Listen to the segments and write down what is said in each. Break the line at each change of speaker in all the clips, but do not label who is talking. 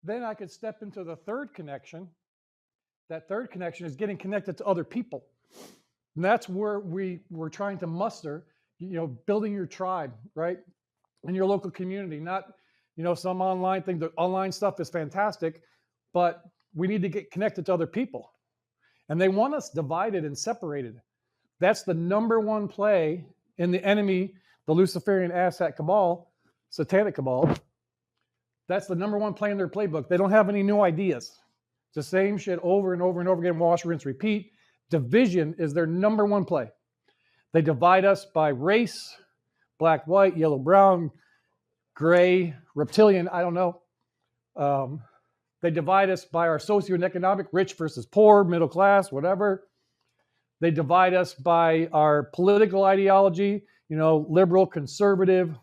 Then I could step into the third connection. That third connection is getting connected to other people. And that's where we're trying to muster, building your tribe, right? In your local community, not, some online thing. The online stuff is fantastic, but we need to get connected to other people. And they want us divided and separated. That's the number one play in the enemy, the Luciferian asshat cabal, satanic cabal. That's the number one play in their playbook. They don't have any new ideas. It's the same shit over and over and over again, wash, rinse, repeat. Division is their number one play. They divide us by race, black, white, yellow, brown, gray, reptilian, I don't know. They divide us by our socioeconomic, rich versus poor, middle class, whatever. They divide us by our political ideology, liberal, conservative.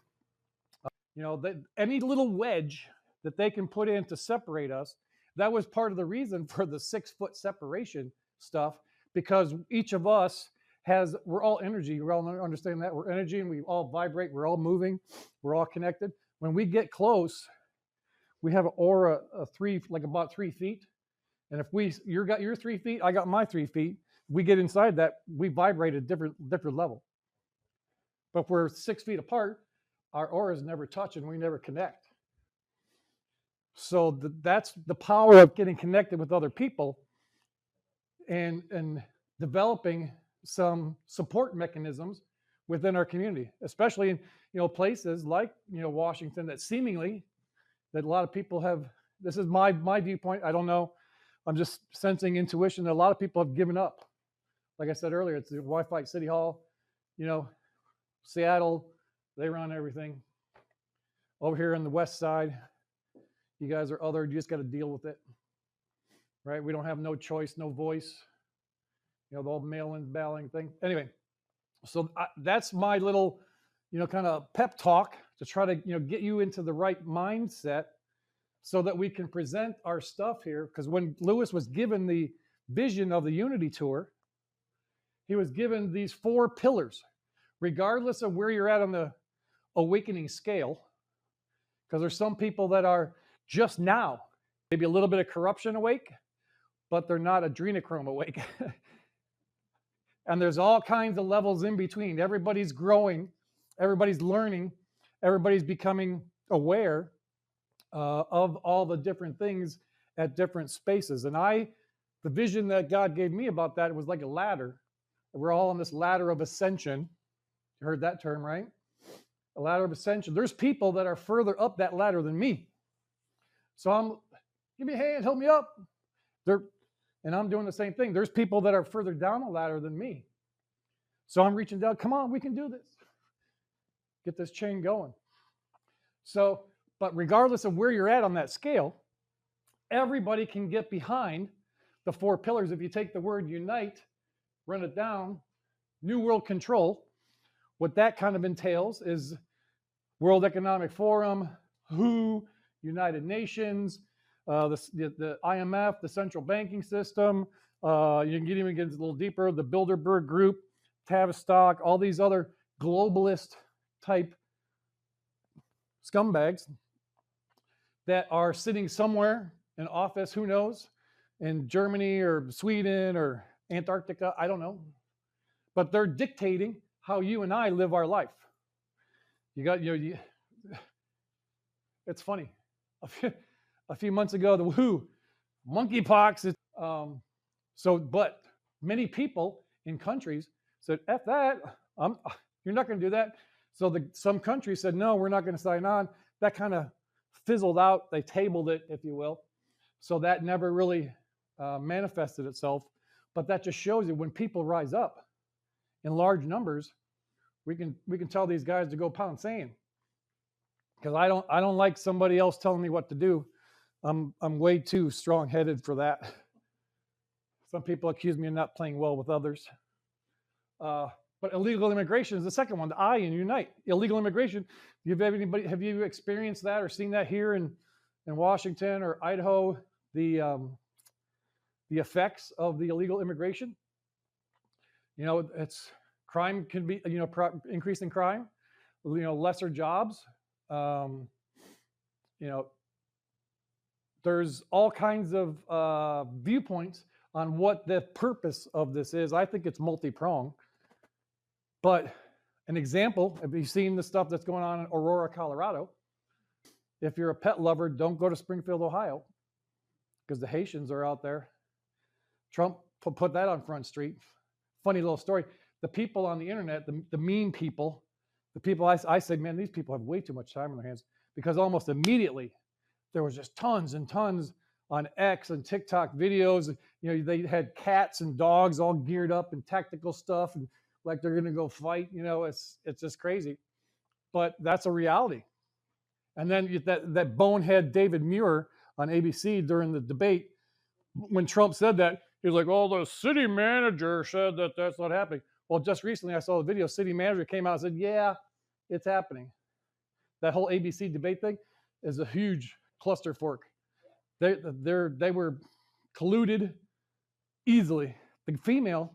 Any little wedge that they can put in to separate us, that was part of the reason for the 6-foot separation stuff, because each of us we're all energy. We all understand that we're energy and we all vibrate. We're all moving. We're all connected. When we get close, we have an aura of about 3 feet. And if you got your 3 feet, I got my 3 feet, we get inside that, we vibrate at different level. But if we're 6 feet apart, our auras never touch and we never connect. So that's the power of getting connected with other people and developing some support mechanisms within our community, especially in places like Washington, that seemingly that a lot of people have. This is my viewpoint. I don't know. I'm just sensing intuition that a lot of people have given up. Like I said earlier, it's the Wi-Fi City Hall, Seattle, they run everything. Over here on the west side, you guys are othered. You just got to deal with it, right? We don't have no choice, no voice. The whole mail-in balloting thing. Anyway, so that's my little, kind of pep talk to try to, get you into the right mindset so that we can present our stuff here. Because when Lewis was given the vision of the Unity Tour, he was given these 4 pillars, regardless of where you're at on the awakening scale. Because there's some people that are just now, maybe a little bit of corruption awake, but they're not adrenochrome awake. And there's all kinds of levels in between. Everybody's growing, everybody's learning, everybody's becoming aware of all the different things at different spaces. And the vision that God gave me about that was like a ladder. We're all on this ladder of ascension. You heard that term, right? A ladder of ascension. There's people that are further up that ladder than me. So give me a hand, help me up. And I'm doing the same thing. There's people that are further down the ladder than me. So I'm reaching down, come on, we can do this. Get this chain going. So, but regardless of where you're at on that scale, everybody can get behind the 4 pillars. If you take the word unite, run it down, New World Control, what that kind of entails is World Economic Forum, WHO, United Nations, the IMF, the central banking system. You can even get a little deeper, the Bilderberg Group, Tavistock, all these other globalist type scumbags that are sitting somewhere in office, who knows, in Germany or Sweden or Antarctica, I don't know. But they're dictating how you and I live our life. It's funny. A few months ago, the WHO, monkeypox. But many people in countries said, F that, you're not going to do that. So some countries said, no, we're not going to sign on. That kind of fizzled out. They tabled it, if you will. So that never really manifested itself. But that just shows you when people rise up in large numbers, we can tell these guys to go pound sand. Because I don't like somebody else telling me what to do. I'm way too strong-headed for that. Some people accuse me of not playing well with others. But illegal immigration is the second one, the I in unite. Illegal immigration. Have you experienced that or seen that here in Washington or Idaho? The effects of the illegal immigration. It's crime can be increasing crime. Lesser jobs. there's all kinds of viewpoints on what the purpose of this is. I think it's multi-pronged. But an example, have you seen the stuff that's going on in Aurora, Colorado? If you're a pet lover, don't go to Springfield, Ohio, because the Haitians are out there. Trump put that on Front Street. Funny little story. The people on the internet, the mean people, the people I say, man, these people have way too much time on their hands, because almost immediately there was just tons and tons on X and TikTok videos. You know, they had cats and dogs all geared up in tactical stuff and like they're going to go fight. You know, it's just crazy. But that's a reality. And then that bonehead David Muir on ABC during the debate, when Trump said that, he was like, "Oh, the city manager said that that's not happening." Well, just recently I saw a video. City manager came out and said, "Yeah, it's happening." That whole ABC debate thing is a huge cluster fork. They were colluded easily. The female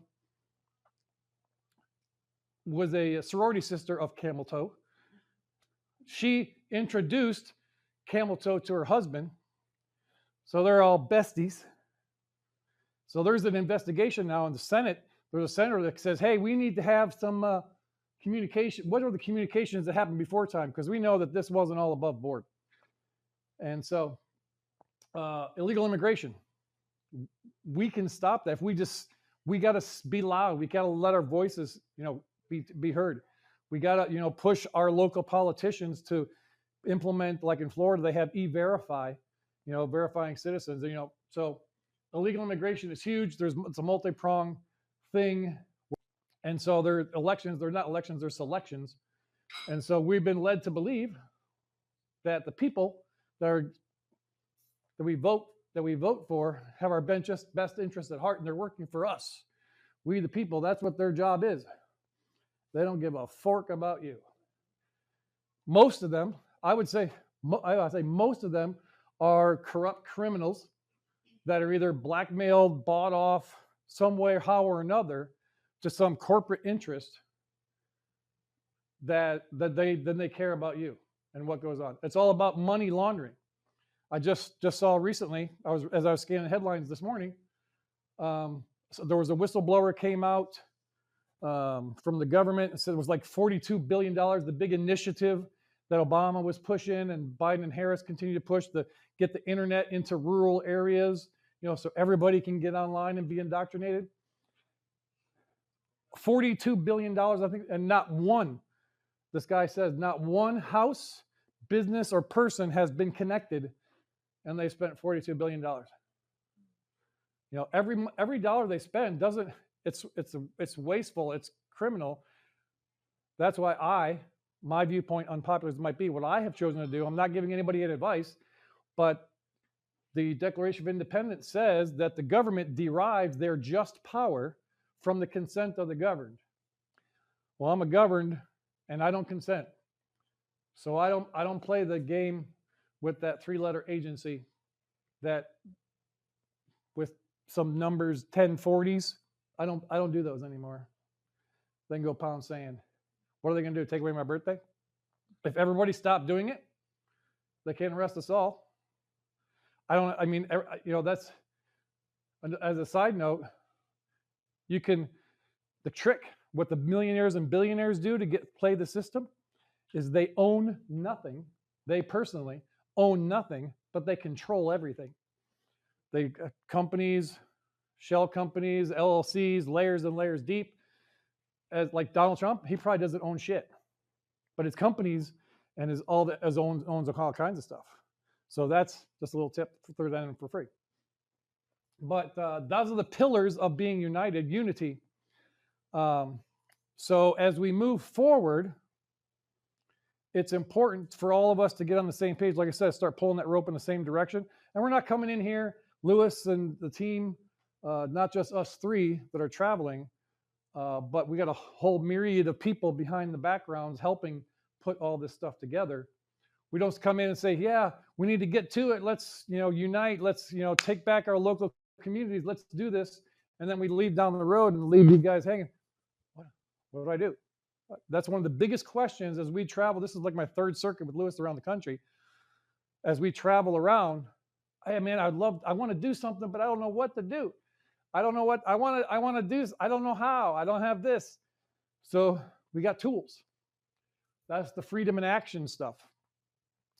was a sorority sister of Camel Toe. She introduced Camel Toe to her husband. So they're all besties. So there's an investigation now in the Senate. There's a senator that says, hey, we need to have some communication. What are the communications that happened before time? Because we know that this wasn't all above board. And so illegal immigration, we can stop that. If we got to be loud. We got to let our voices, be heard. We got to, push our local politicians to implement, like in Florida, they have e-verify, verifying citizens, so illegal immigration is huge. It's a multi-pronged thing. And so they're elections, they're not elections, they're selections. And so we've been led to believe that the people that we vote for have our best interests at heart, and they're working for us. We the people, that's what their job is. They don't give a fork about you. Most of them, I would say most of them are corrupt criminals that are either blackmailed, bought off some way, how or another, to some corporate interest that they care about you and what goes on. It's all about money laundering. I just saw recently, as I was scanning headlines this morning, so there was a whistleblower came out from the government and said it was like $42 billion, the big initiative that Obama was pushing and Biden and Harris continue to push to get the internet into rural areas, so everybody can get online and be indoctrinated. $42 billion, I think, and not one, this guy says, not one house, business, or person has been connected, and they spent $42 billion. Every dollar they spend it's wasteful, it's criminal. That's why my viewpoint, unpopular as it might be, what I have chosen to do, I'm not giving anybody any advice, but the Declaration of Independence says that the government derives their just power from the consent of the governed. Well, I'm a governed and I don't consent. So I don't play the game with that three-letter agency that with some numbers, 1040s. I don't do those anymore. They can go pound sand. What are they going to do? Take away my birthday? If everybody stopped doing it, they can't arrest us all. That's, as a side note, the trick, what the millionaires and billionaires do to play the system is they own nothing. They personally own nothing, but they control everything. Companies, shell companies, LLCs, layers and layers deep. As like Donald Trump, he probably doesn't own shit, but his companies and owns all kinds of stuff. So that's just a little tip for that in for free. But those are the pillars of being united, unity. So as we move forward, it's important for all of us to get on the same page. Like I said, start pulling that rope in the same direction. And we're not coming in here, Lewis and the team, not just us three that are traveling, but we got a whole myriad of people behind the backgrounds helping put all this stuff together. We don't come in and say, yeah, we need to get to it. Let's, unite. Let's, take back our local communities. Let's do this. And then we leave down the road and leave you guys hanging. What do I do? That's one of the biggest questions as we travel. This is like my third circuit with Lewis around the country. As we travel around, Hey man, I want to do something, but I don't know what to do. I don't know what I want to do. I don't know how. I don't have this. So we got tools. That's the freedom in action stuff.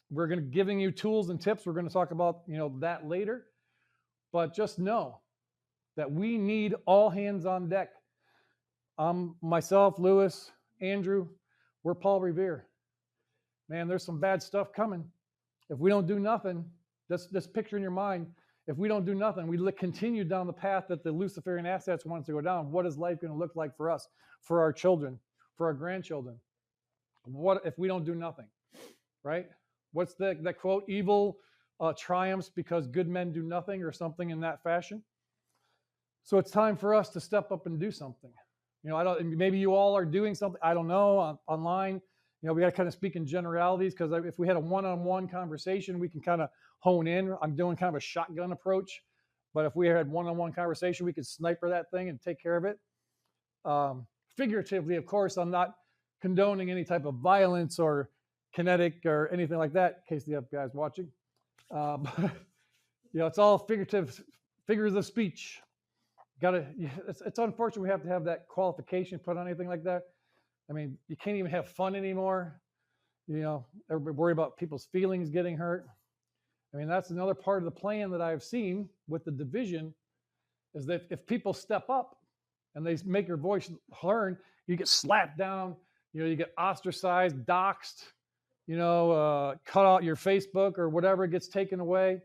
We're going to giving you tools and tips. We're going to talk about, that later. But just know that we need all hands on deck. Myself, Lewis, Andrew, we're Paul Revere. Man, there's some bad stuff coming. If we don't do nothing, this picture in your mind, if we don't do nothing, we continue down the path that the Luciferian assets want us to go down. What is life going to look like for us, for our children, for our grandchildren? What if we don't do nothing, right? What's that quote? Evil triumphs because good men do nothing, or something in that fashion. So it's time for us to step up and do something. Maybe you all are doing something, I don't know, online. We got to kind of speak in generalities, because if we had a one-on-one conversation, we can kind of hone in. I'm doing kind of a shotgun approach, but if we had one-on-one conversation, we could sniper that thing and take care of it. Figuratively, of course, I'm not condoning any type of violence or kinetic or anything like that, in case the guys watching. But, it's all figures of speech. It's unfortunate we have to have that qualification put on anything like that. I mean, you can't even have fun anymore. Everybody worry about people's feelings getting hurt. I mean, that's another part of the plan that I've seen with the division, is that if people step up and they make your voice heard, you get slapped down, you get ostracized, doxxed, cut out your Facebook or whatever gets taken away.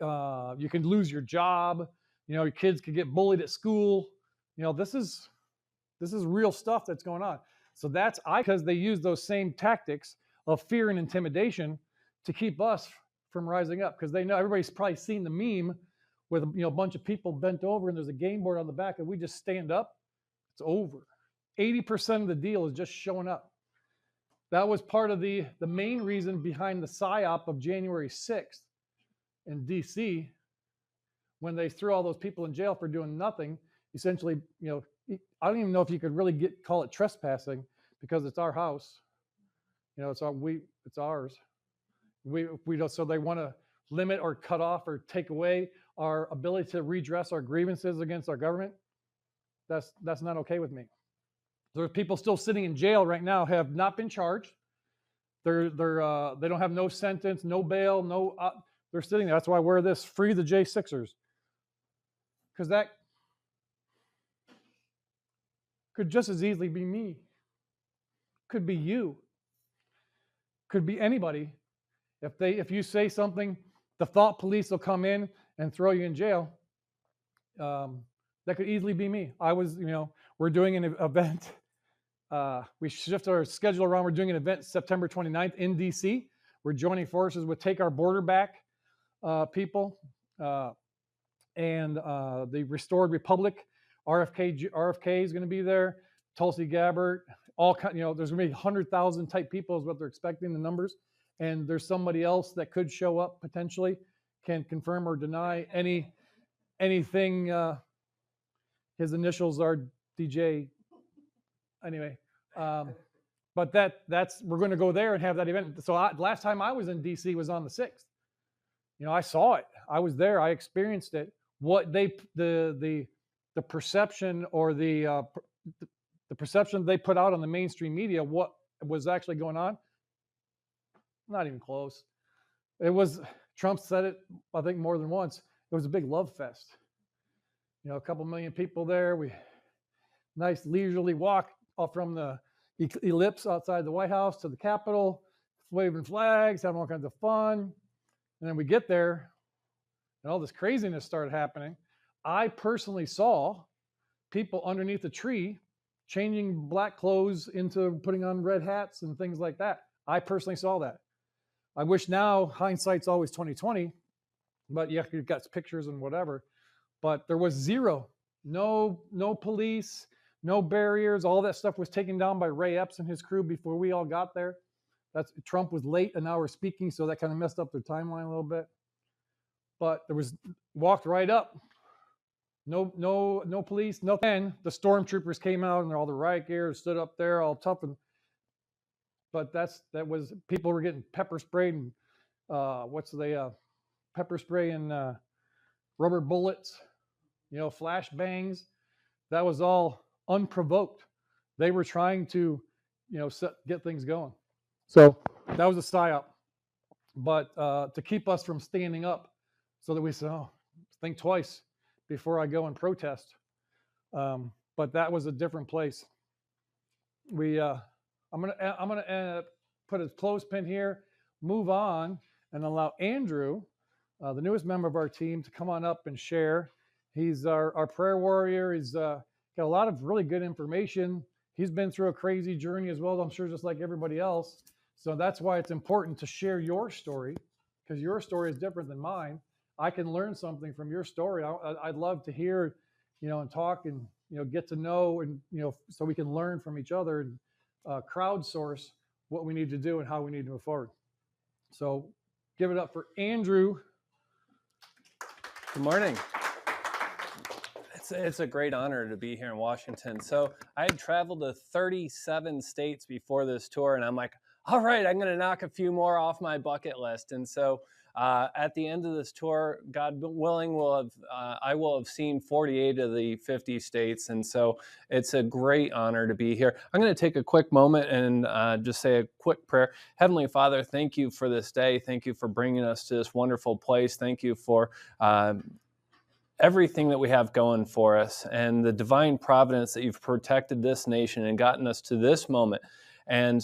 You can lose your job. Your kids could get bullied at school. This is real stuff that's going on. So because they use those same tactics of fear and intimidation to keep us from rising up, because they know everybody's probably seen the meme with a bunch of people bent over and there's a game board on the back, and we just stand up, it's over. 80% of the deal is just showing up. That was part of the main reason behind the psyop of January 6th in DC, when they threw all those people in jail for doing nothing. Essentially, I don't even know if you could really call it trespassing, because it's our house. It's ours. We don't. So they want to limit or cut off or take away our ability to redress our grievances against our government. That's not okay with me. There are people still sitting in jail right now, have not been charged. They don't have no sentence, no bail, no. They're sitting there. That's why I wear this. Free the J6ers, because that could just as easily be me. Could be you. Could be anybody. If you say something, the thought police will come in and throw you in jail. That could easily be me. We're doing an event. We shifted our schedule around. We're doing an event September 29th in DC. We're joining forces with Take Our Border Back people and the Restored Republic. RFK is going to be there. Tulsi Gabbard. There's going to be 100,000 type people is what they're expecting, the numbers. And there's somebody else that could show up potentially. Can't confirm or deny anything. His initials are DJ. Anyway, but we're going to go there and have that event. So last time I was in DC was on the 6th. I saw it. I was there. I experienced it. What the perception or the perception they put out on the mainstream media, what was actually going on, not even close. It was, Trump said it, I think, more than once. It was a big love fest. A couple million people there. We nice leisurely walk off from the ellipse outside the White House to the Capitol, waving flags, having all kinds of fun. And then we get there and all this craziness started happening. I personally saw people underneath the tree changing black clothes into putting on red hats and things like that. I personally saw that. I wish now, hindsight's always 20/20, but yeah, you've got pictures and whatever. But there was zero, no police, no barriers. All that stuff was taken down by Ray Epps and his crew before we all got there. Trump was late an hour speaking, so that kind of messed up their timeline a little bit. But walked right up. No police, nothing. The stormtroopers came out and all the riot gear stood up there all tough. But people were getting pepper sprayed and pepper spray and rubber bullets, flash bangs. That was all unprovoked. They were trying to, get things going. So that was a psyop. But to keep us from standing up, so that we said, "Oh, think twice before I go and protest." But that was a different place. I'm gonna put a clothespin here, move on, and allow Andrew, the newest member of our team, to come on up and share. He's our prayer warrior. He's got a lot of really good information. He's been through a crazy journey as well, I'm sure, just like everybody else. So that's why it's important to share your story, because your story is different than mine. I can learn something from your story. I'd love to hear, and talk and, get to know, and, so we can learn from each other and crowdsource what we need to do and how we need to move forward. So give it up for Andrew.
Good morning. It's a great honor to be here in Washington. So I had traveled to 37 states before this tour, and I'm like, all right, I'm going to knock a few more off my bucket list. And so at the end of this tour, God willing, I will have seen 48 of the 50 states. And so it's a great honor to be here. I'm going to take a quick moment and just say a quick prayer. Heavenly Father, thank you for this day. Thank you for bringing us to this wonderful place. Thank you for everything that we have going for us and the divine providence that you've protected this nation and gotten us to this moment. And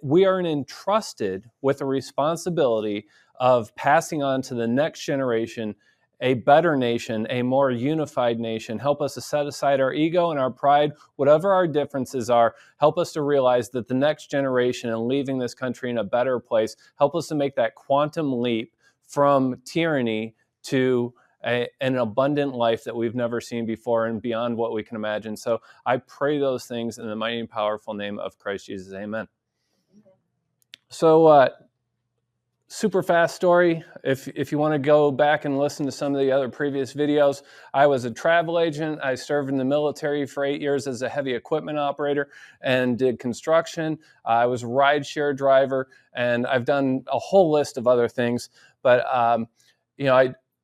we are entrusted with a responsibility of passing on to the next generation a better nation, a more unified nation. Help us to set aside our ego and our pride, whatever our differences are. Help us to realize that the next generation and leaving this country in a better place, help us to make that quantum leap from tyranny to an abundant life that we've never seen before and beyond what we can imagine. So I pray those things in the mighty and powerful name of Christ Jesus. Amen. So super fast story. If you want to go back and listen to some of the other previous videos, I was a travel agent. I served in the military for 8 years as a heavy equipment operator and did construction. I was a rideshare driver, and I've done a whole list of other things. But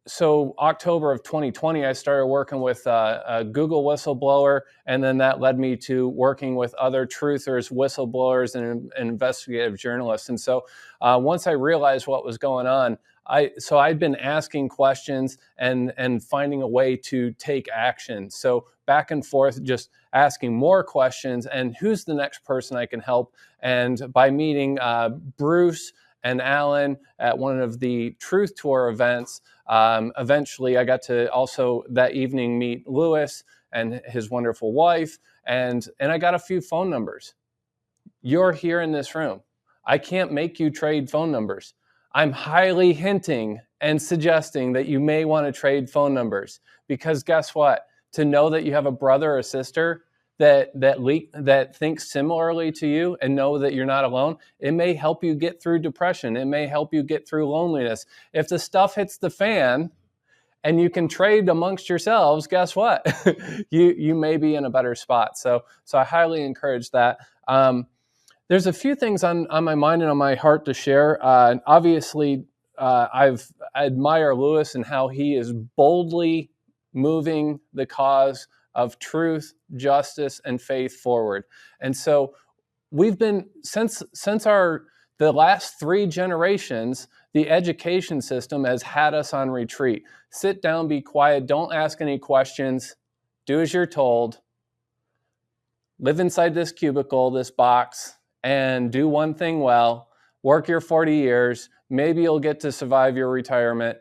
So October of 2020, I started working with a Google whistleblower, and then that led me to working with other truthers, whistleblowers, and investigative journalists. And so once I realized what was going on, I'd been asking questions and finding a way to take action. So back and forth, just asking more questions and who's the next person I can help. And by meeting Bruce and Alan at one of the Truth Tour events, eventually I got to also that evening meet Lewis and his wonderful wife, and I got a few phone numbers. You're here in this room. I can't make you trade phone numbers. I'm highly hinting and suggesting that you may want to trade phone numbers, because guess what? To know that you have a brother or sister that thinks similarly to you and know that you're not alone, it may help you get through depression. It may help you get through loneliness. If the stuff hits the fan and you can trade amongst yourselves, guess what? you may be in a better spot. So I highly encourage that. There's a few things on my mind and on my heart to share. Obviously, I admire Lewis and how he is boldly moving the cause of truth, justice, and faith forward. And so we've been, since the last 3 generations, the education system has had us on retreat. Sit down, be quiet, don't ask any questions, do as you're told, live inside this cubicle, this box, and do one thing well, work your 40 years, maybe you'll get to survive your retirement.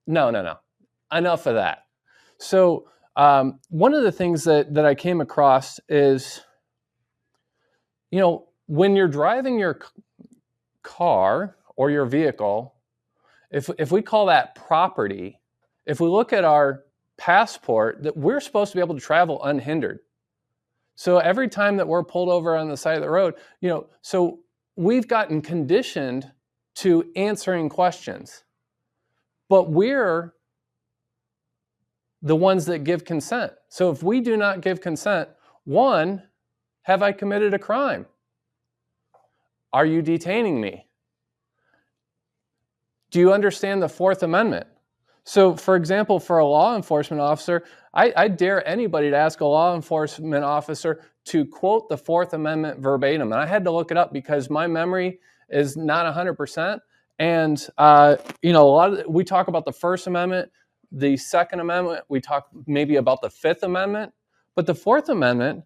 No. Enough of that. So one of the things that I came across is, when you're driving your car or your vehicle, if we call that property, if we look at our passport, that we're supposed to be able to travel unhindered. So every time that we're pulled over on the side of the road, so we've gotten conditioned to answering questions, but we're the ones that give consent. So if we do not give consent, 1, have I committed a crime? Are you detaining me? Do you understand the Fourth Amendment? So, for example, for a law enforcement officer, I dare anybody to ask a law enforcement officer to quote the Fourth Amendment verbatim. And I had to look it up because my memory is not 100%. And, we talk about the First Amendment, the Second Amendment, we talk maybe about the Fifth Amendment, but the Fourth Amendment,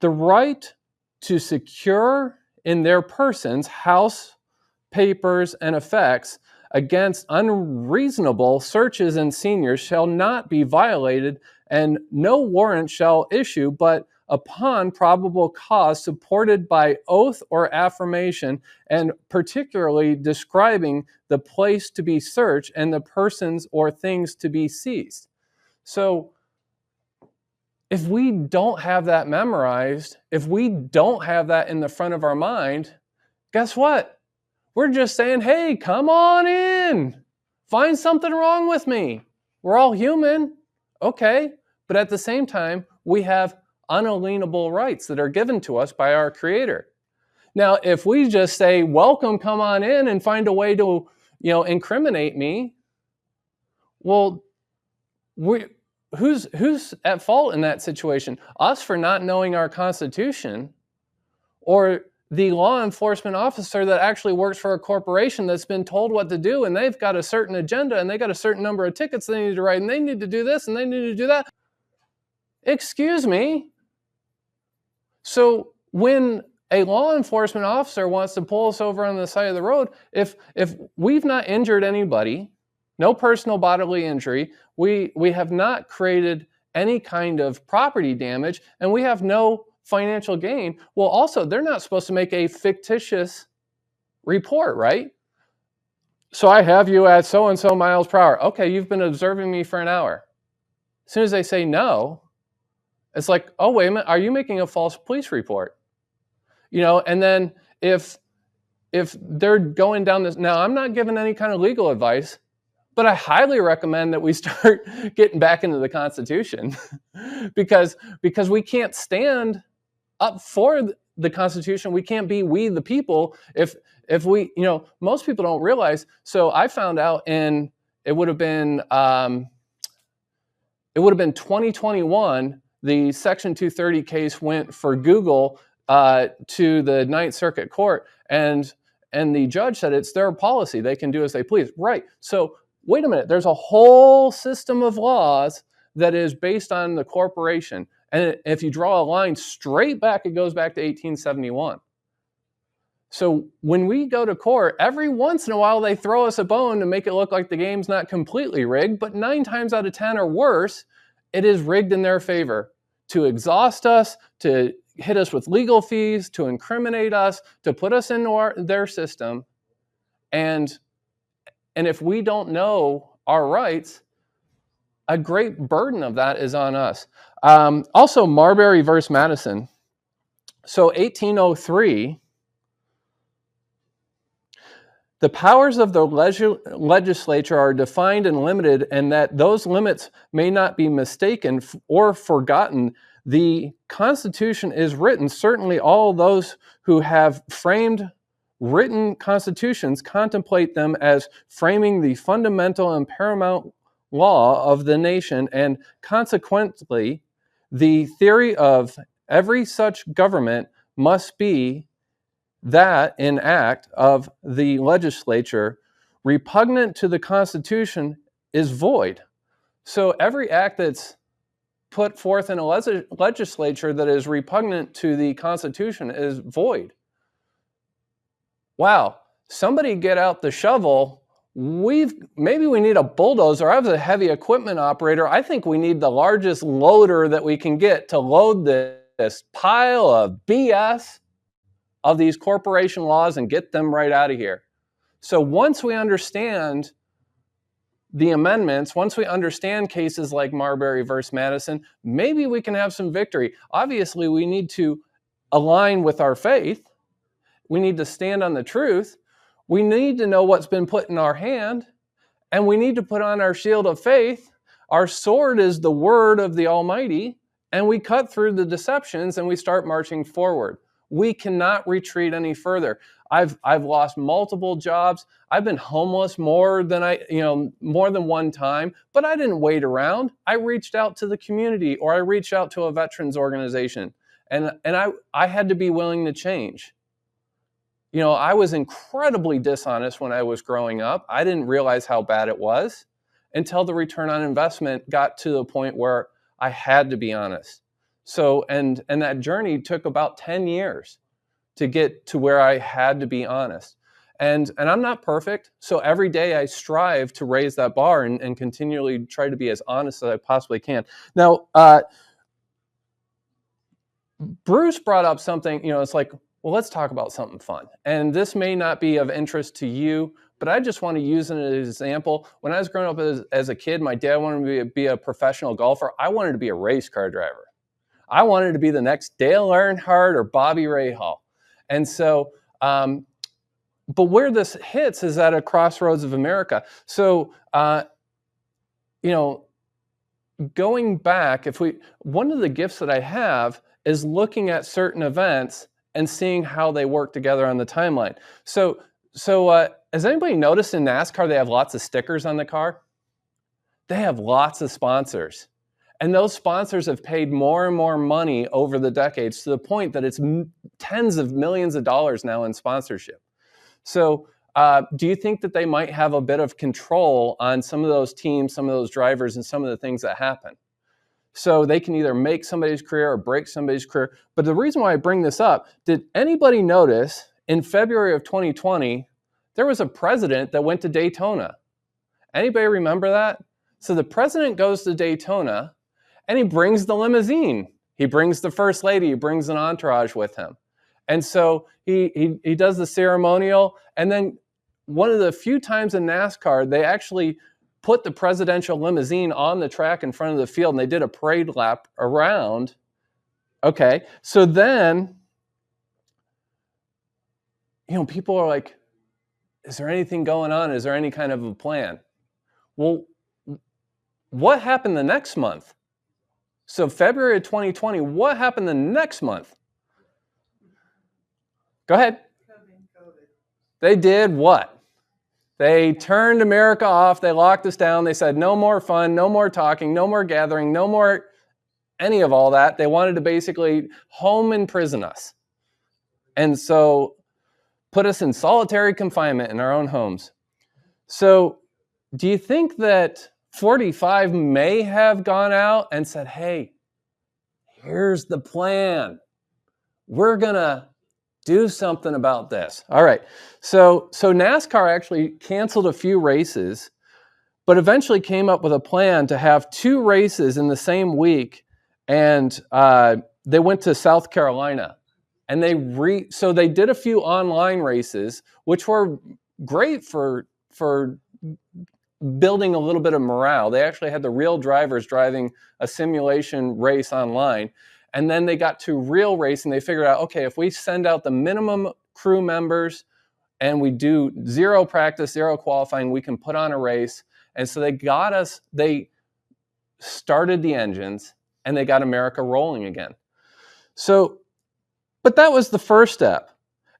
the right to secure in their persons house, papers, and effects against unreasonable searches and seizures shall not be violated, and no warrant shall issue but upon probable cause supported by oath or affirmation, and particularly describing the place to be searched and the persons or things to be seized. So if we don't have that memorized, if we don't have that in the front of our mind, guess what? We're just saying, hey, come on in. Find something wrong with me. We're all human. Okay. But at the same time, we have unalienable rights that are given to us by our Creator. Now, if we just say, welcome, come on in, and find a way to, incriminate me, well, who's at fault in that situation? Us for not knowing our Constitution, or the law enforcement officer that actually works for a corporation that's been told what to do, and they've got a certain agenda, and they got a certain number of tickets they need to write, and they need to do this, and they need to do that? Excuse me. So when a law enforcement officer wants to pull us over on the side of the road, if we've not injured anybody, no personal bodily injury, we have not created any kind of property damage, and we have no financial gain, well, also, they're not supposed to make a fictitious report, right? So I have you at so-and-so miles per hour. Okay, you've been observing me for an hour. As soon as they say no, it's like, oh, wait a minute, are you making a false police report? And then if they're going down this, now I'm not giving any kind of legal advice, but I highly recommend that we start getting back into the Constitution because we can't stand up for the Constitution. We can't be we the people if we, most people don't realize. So I found out it would have been 2021, the Section 230 case went for Google to the Ninth Circuit Court, and the judge said it's their policy. They can do as they please. Right. So wait a minute. There's a whole system of laws that is based on the corporation. And if you draw a line straight back, it goes back to 1871. So when we go to court, every once in a while they throw us a bone to make it look like the game's not completely rigged, but 9 times out of 10 or worse, it is rigged in their favor to exhaust us, to hit us with legal fees, to incriminate us, to put us into their system. And if we don't know our rights, a great burden of that is on us. Also, Marbury versus Madison. So 1803, the powers of the legislature are defined and limited, and that those limits may not be mistaken or forgotten. The Constitution is written. Certainly all those who have framed written constitutions contemplate them as framing the fundamental and paramount law of the nation, and consequently, the theory of every such government must be that in act of the legislature repugnant to the Constitution is void. So every act that's put forth in a legislature that is repugnant to the Constitution is void. Wow, somebody get out the shovel. Maybe we need a bulldozer. I was a heavy equipment operator. I think we need the largest loader that we can get to load this pile of BS of these corporation laws and get them right out of here. So once we understand the amendments, once we understand cases like Marbury versus Madison, maybe we can have some victory. Obviously, we need to align with our faith. We need to stand on the truth. We need to know what's been put in our hand, and we need to put on our shield of faith. Our sword is the word of the Almighty, and we cut through the deceptions and we start marching forward. We cannot retreat any further. I've lost multiple jobs. I've been homeless more than one time, but I didn't wait around. I reached out to the community, or I reached out to a veterans organization, and I had to be willing to change. I was incredibly dishonest when I was growing up. I didn't realize how bad it was until the return on investment got to the point where I had to be honest. So, and that journey took about 10 years to get to where I had to be honest. And I'm not perfect. So every day I strive to raise that bar and continually try to be as honest as I possibly can. Now, Bruce brought up something, it's like, well, let's talk about something fun. And this may not be of interest to you, but I just want to use it as an example. When I was growing up as a kid, my dad wanted me to be a professional golfer. I wanted to be a race car driver. I wanted to be the next Dale Earnhardt or Bobby Rahal. And so, but where this hits is at a crossroads of America. So, going back, one of the gifts that I have is looking at certain events and seeing how they work together on the timeline. So has anybody noticed in NASCAR they have lots of stickers on the car? They have lots of sponsors. And those sponsors have paid more and more money over the decades to the point that it's tens of millions of dollars now in sponsorship. So do you think that they might have a bit of control on some of those teams, some of those drivers, and some of the things that happen? So they can either make somebody's career or break somebody's career. But the reason why I bring this up, did anybody notice in February of 2020, there was a president that went to Daytona? Anybody remember that? So the president goes to Daytona and he brings the limousine. He brings the first lady, he brings an entourage with him. And so he does the ceremonial. And then one of the few times in NASCAR, they actually put the presidential limousine on the track in front of the field, and they did a parade lap around. Okay, so then, people are like, is there anything going on? Is there any kind of a plan? Well, what happened the next month? So February of 2020, what happened the next month? Go ahead. They did what? They turned America off. They locked us down. They said, no more fun, no more talking, no more gathering, no more any of all that. They wanted to basically home imprison us. And so put us in solitary confinement in our own homes. So do you think that 45 may have gone out and said, hey, here's the plan. We're going to do something about this. All right. So NASCAR actually canceled a few races, but eventually came up with a plan to have 2 races in the same week. And they went to South Carolina. And so they did a few online races, which were great for building a little bit of morale. They actually had the real drivers driving a simulation race online. And then they got to real racing. They figured out, okay, if we send out the minimum crew members and we do 0 practice, 0 qualifying, we can put on a race. And so they started the engines and they got America rolling again. So, but that was the first step.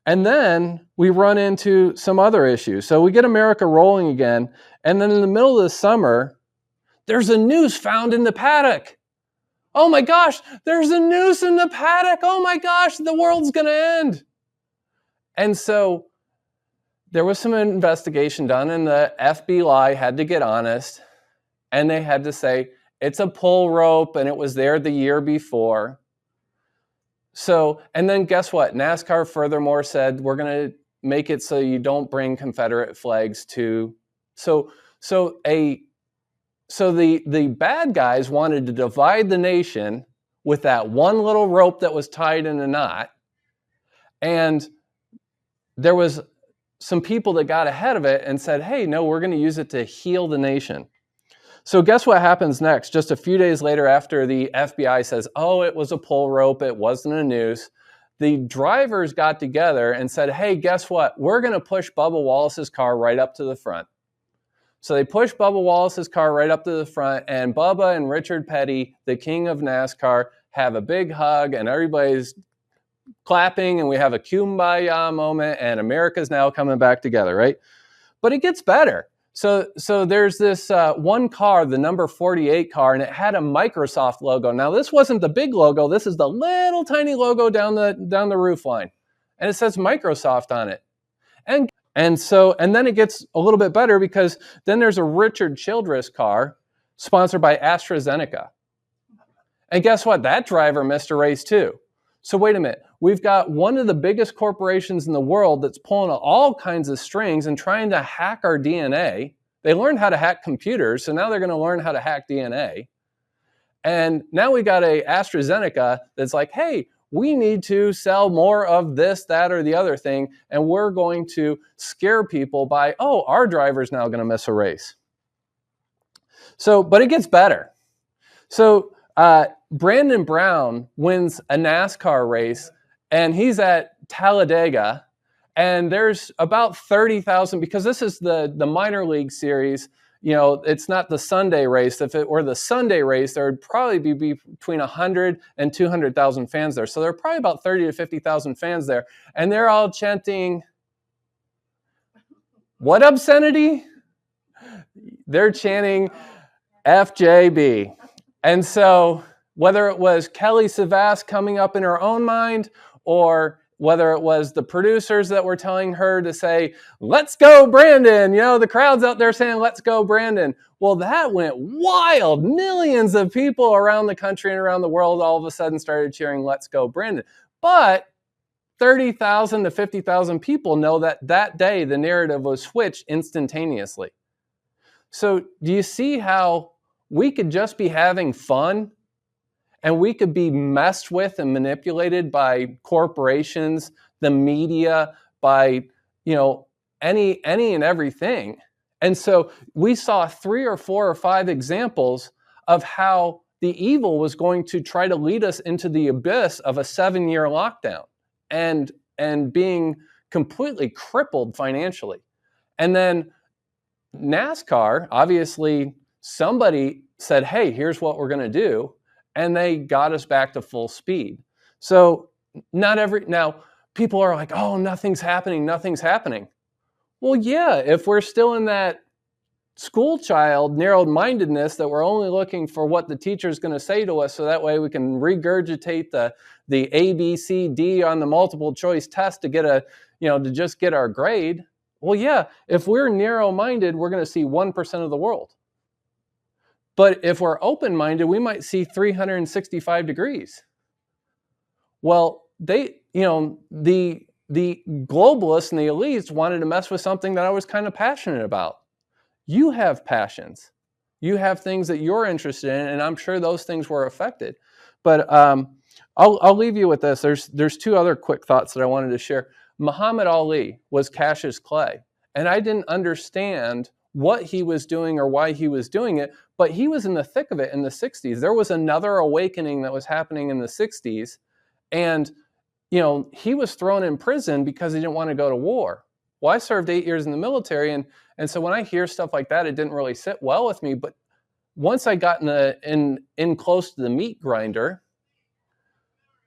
And then we run into some other issues. So we get America rolling again. And then in the middle of the summer, there's a noose found in the paddock. Oh my gosh, there's a noose in the paddock. Oh my gosh, the world's going to end. And so there was some investigation done, and the FBI had to get honest, and they had to say, it's a pull rope, and it was there the year before. So, and then guess what? NASCAR furthermore said, we're going to make it so you don't bring Confederate flags to. So the bad guys wanted to divide the nation with that one little rope that was tied in a knot. And there was some people that got ahead of it and said, hey, no, we're going to use it to heal the nation. So guess what happens next? Just a few days later, after the FBI says, oh, it was a pull rope, it wasn't a noose, the drivers got together and said, hey, guess what? We're going to push Bubba Wallace's car right up to the front. So they push Bubba Wallace's car right up to the front, and Bubba and Richard Petty, the king of NASCAR, have a big hug, and everybody's clapping and we have a kumbaya moment and America's now coming back together, right? But it gets better. So there's this one car, the number 48 car, and it had a Microsoft logo. Now this wasn't the big logo. This is the little tiny logo down the roof line. And it says Microsoft on it. And then it gets a little bit better because then there's a Richard Childress car sponsored by AstraZeneca. And guess what? That driver missed a race too. So wait a minute. We've got one of the biggest corporations in the world that's pulling all kinds of strings and trying to hack our DNA. They learned how to hack computers, so now they're going to learn how to hack DNA. And now we got a AstraZeneca that's like, hey, we need to sell more of this, that, or the other thing, and we're going to scare people by, oh, our driver's now going to miss a race. So, but it gets better. So Brandon Brown wins a NASCAR race, and he's at Talladega, and there's about 30,000, because this is the minor league series. You know, it's not the Sunday race. If it were the Sunday race, there would probably be between 100 and 200,000 fans there. So there are probably about 30 to 50,000 fans there, and they're all chanting, what obscenity? They're chanting FJB. And so whether it was Kelly Savas coming up in her own mind, or whether it was the producers that were telling her to say, let's go, Brandon. You know, the crowd's out there saying, let's go, Brandon. Well, that went wild. Millions of people around the country and around the world all of a sudden started cheering, let's go, Brandon. But 30,000 to 50,000 people know that that day the narrative was switched instantaneously. So do you see how we could just be having fun and we could be messed with and manipulated by corporations, the media, by, you know, any and everything. And so we saw 3 or 4 or 5 examples of how the evil was going to try to lead us into the abyss of a 7-year lockdown and being completely crippled financially. And then NASCAR, obviously, somebody said, hey, here's what we're going to do. And they got us back to full speed. So now people are like, oh, nothing's happening. Well, yeah, if we're still in that school child narrow-mindedness that we're only looking for what the teacher's going to say to us so that way we can regurgitate the A, B, C, D on the multiple choice test to get to just get our grade. Well, yeah, if we're narrow-minded, we're going to see 1% of the world. But if we're open-minded, we might see 365 degrees. Well, the globalists and the elites wanted to mess with something that I was kind of passionate about. You have passions. You have things that you're interested in, and I'm sure those things were affected. But I'll leave you with this. There's 2 other quick thoughts that I wanted to share. Muhammad Ali was Cassius Clay, and I didn't understand what he was doing or why he was doing it, but he was in the thick of it in the 60s. There was another awakening that was happening in the 60s, and he was thrown in prison because he didn't want to go to war. Well, I served 8 years in the military, and so when I hear stuff like that, it didn't really sit well with me. But once I got in close to the meat grinder,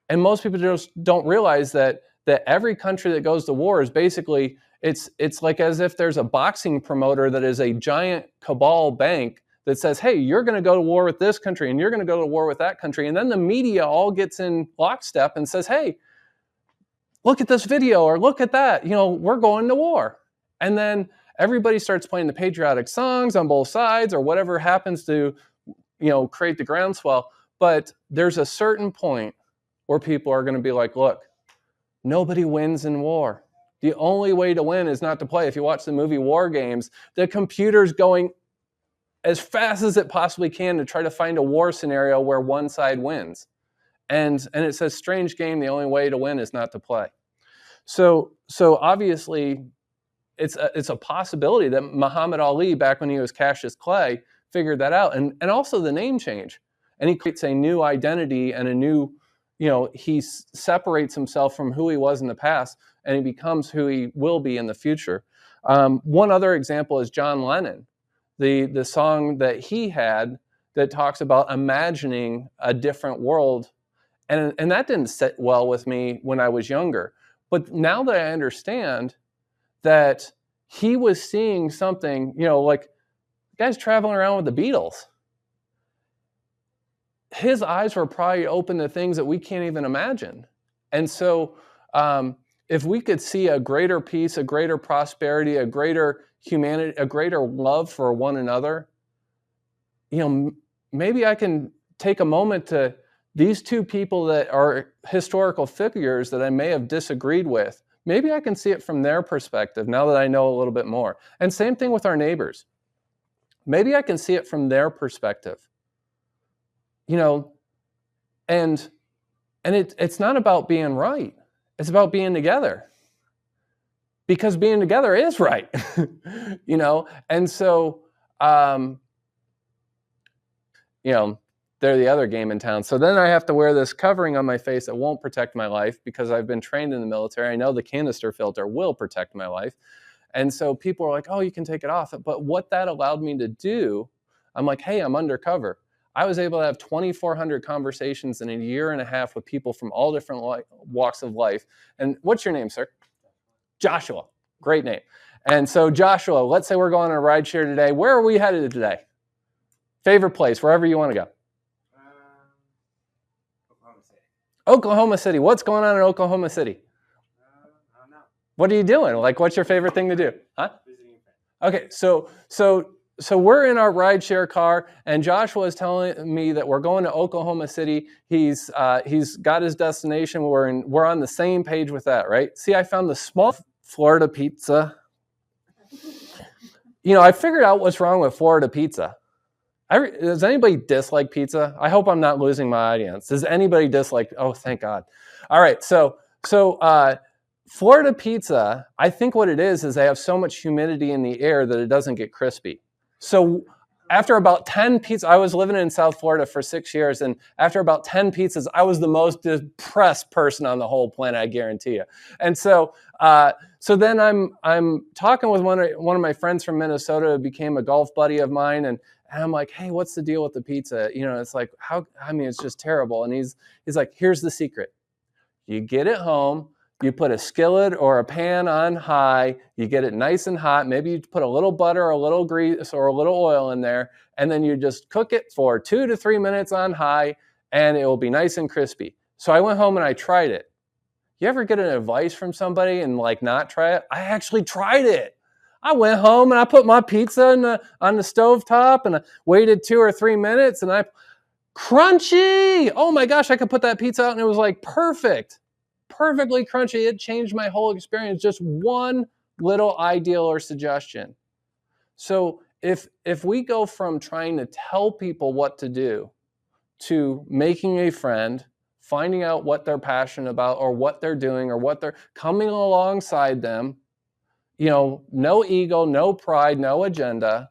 and most people just don't realize that every country that goes to war is basically, it's like as if there's a boxing promoter that is a giant cabal bank that says, hey, you're going to go to war with this country and you're going to go to war with that country. And then the media all gets in lockstep and says, hey, look at this video or look at that. We're going to war. And then everybody starts playing the patriotic songs on both sides or whatever happens to, create the groundswell. But there's a certain point where people are going to be like, look, nobody wins in war. The only way to win is not to play. If you watch the movie War Games, the computer's going as fast as it possibly can to try to find a war scenario where one side wins. And it says, strange game, the only way to win is not to play. So obviously, it's a possibility that Muhammad Ali, back when he was Cassius Clay, figured that out. And also the name change. And he creates a new identity and a new, he separates himself from who he was in the past, and he becomes who he will be in the future. One other example is John Lennon, the song that he had that talks about imagining a different world. And that didn't sit well with me when I was younger. But now that I understand that he was seeing something, like guys traveling around with the Beatles, his eyes were probably open to things that we can't even imagine. And so if we could see a greater peace, a greater prosperity, a greater humanity, a greater love for one another, maybe I can take a moment to these two people that are historical figures that I may have disagreed with. Maybe I can see it from their perspective now that I know a little bit more. And same thing with our neighbors. Maybe I can see it from their perspective. And it's not about being right. It's about being together. Because being together is right. And so they're the other game in town. So then I have to wear this covering on my face that won't protect my life because I've been trained in the military. I know the canister filter will protect my life. And so people are like, oh, you can take it off. But what that allowed me to do, I'm like, hey, I'm undercover. I was able to have 2,400 conversations in a year and a half with people from all different walks of life. And what's your name, sir? Joshua. Great name. And so Joshua, let's say we're going on a ride share today. Where are we headed today? Favorite place, wherever you want to go.
Oklahoma City.
Oklahoma City. What's going on in Oklahoma City?
I don't know.
What are you doing? Like, what's your favorite thing to do? Huh?
Visiting friends.
Okay, so we're in our rideshare car, and Joshua is telling me that we're going to Oklahoma City. He's got his destination. We're on the same page with that, right? See, I found the small Florida pizza. I figured out what's wrong with Florida pizza. Does anybody dislike pizza? I hope I'm not losing my audience. Does anybody dislike? Oh, thank God. All right, so Florida pizza, I think what it is they have so much humidity in the air that it doesn't get crispy. So after about 10 pizzas, I was living in South Florida for 6 years, and after about 10 pizzas, I was the most depressed person on the whole planet, I guarantee you. And so then I'm talking with one of my friends from Minnesota who became a golf buddy of mine, and I'm like, hey, what's the deal with the pizza? It's like, it's just terrible. And he's like, here's the secret. You get it home, you put a skillet or a pan on high, you get it nice and hot, maybe you put a little butter, a little grease, or a little oil in there, and then you just cook it for 2 to 3 minutes on high, and it will be nice and crispy. So I went home and I tried it. You ever get an advice from somebody and not try it? I actually tried it. I went home and I put my pizza on the stovetop and I waited 2 or 3 minutes and crunchy! Oh my gosh, I could put that pizza out and it was perfect. Perfectly crunchy. It changed my whole experience. Just one little ideal or suggestion. So if we go from trying to tell people what to do to making a friend, finding out what they're passionate about or what they're doing or what they're coming alongside them, no ego, no pride, no agenda.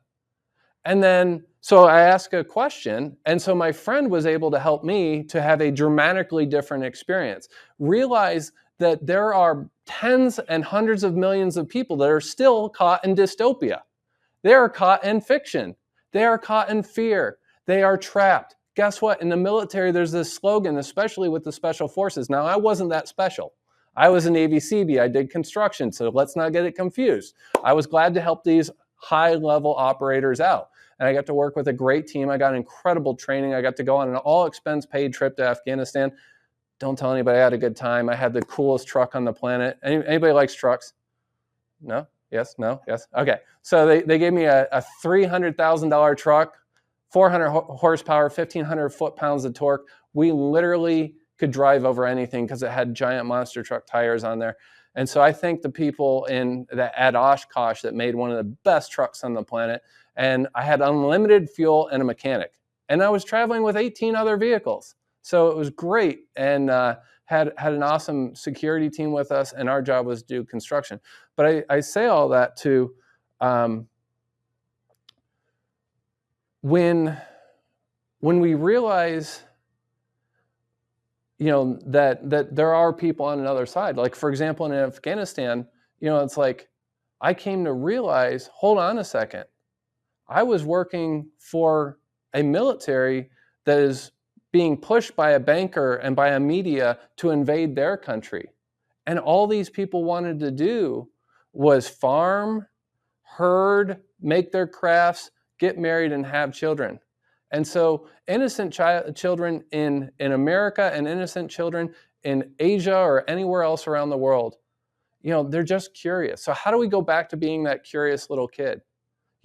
And then, so I asked a question, and so my friend was able to help me to have a dramatically different experience. Realize that there are tens and hundreds of millions of people that are still caught in dystopia. They are caught in fiction. They are caught in fear. They are trapped. Guess what? In the military, there's this slogan, especially with the special forces. Now, I wasn't that special. I was a Navy Seabee. I did construction, so let's not get it confused. I was glad to help these high-level operators out. And I got to work with a great team. I got incredible training. I got to go on an all-expense-paid trip to Afghanistan. Don't tell anybody I had a good time. I had the coolest truck on the planet. Anybody likes trucks? No? Yes? No? Yes? Okay. So they gave me a $300,000 truck, 400 horsepower, 1,500 foot-pounds of torque. We literally could drive over anything because it had giant monster truck tires on there. And so I thank the people at Oshkosh that made one of the best trucks on the planet. And I had unlimited fuel and a mechanic. And I was traveling with 18 other vehicles. So it was great, and had an awesome security team with us, and our job was to do construction. But I say all that to when we realize that there are people on another side. Like, for example, in Afghanistan, it's like I came to realize, hold on a second. I was working for a military that is being pushed by a banker and by a media to invade their country. And all these people wanted to do was farm, herd, make their crafts, get married, and have children. And so innocent children in America and innocent children in Asia or anywhere else around the world, they're just curious. So how do we go back to being that curious little kid?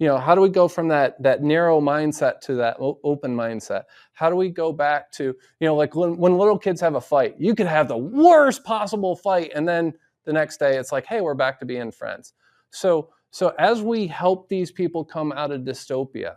How do we go from that narrow mindset to that open mindset? How do we go back to, like when little kids have a fight, you could have the worst possible fight, and then the next day it's like, hey, we're back to being friends. So as we help these people come out of dystopia,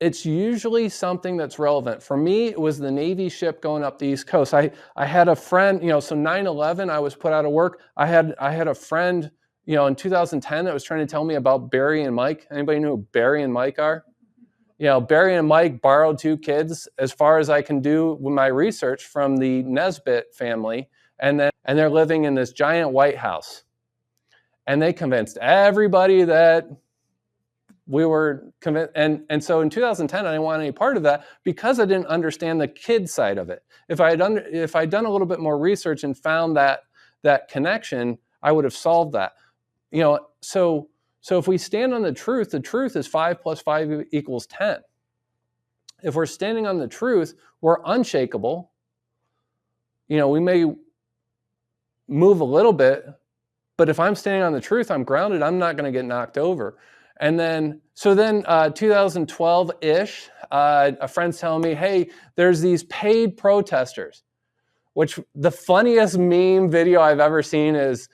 it's usually something that's relevant. For me, it was the Navy ship going up the East Coast. I had a friend, so 9/11, I was put out of work. I had a friend, in 2010 that was trying to tell me about Barry and Mike. Anybody know who Barry and Mike are? Barry and Mike borrowed 2 kids, as far as I can do with my research, from the Nesbitt family, and they're living in this giant White House. And they convinced everybody that we were convinced. And so in 2010, I didn't want any part of that because I didn't understand the kid side of it. If I'd done a little bit more research and found that connection, I would have solved that. So if we stand on the truth is 5 + 5 = 10. If we're standing on the truth, we're unshakable. We may move a little bit, but if I'm standing on the truth, I'm grounded. I'm not going to get knocked over. And then 2012-ish, a friend's telling me, hey, there's these paid protesters, which the funniest meme video I've ever seen is,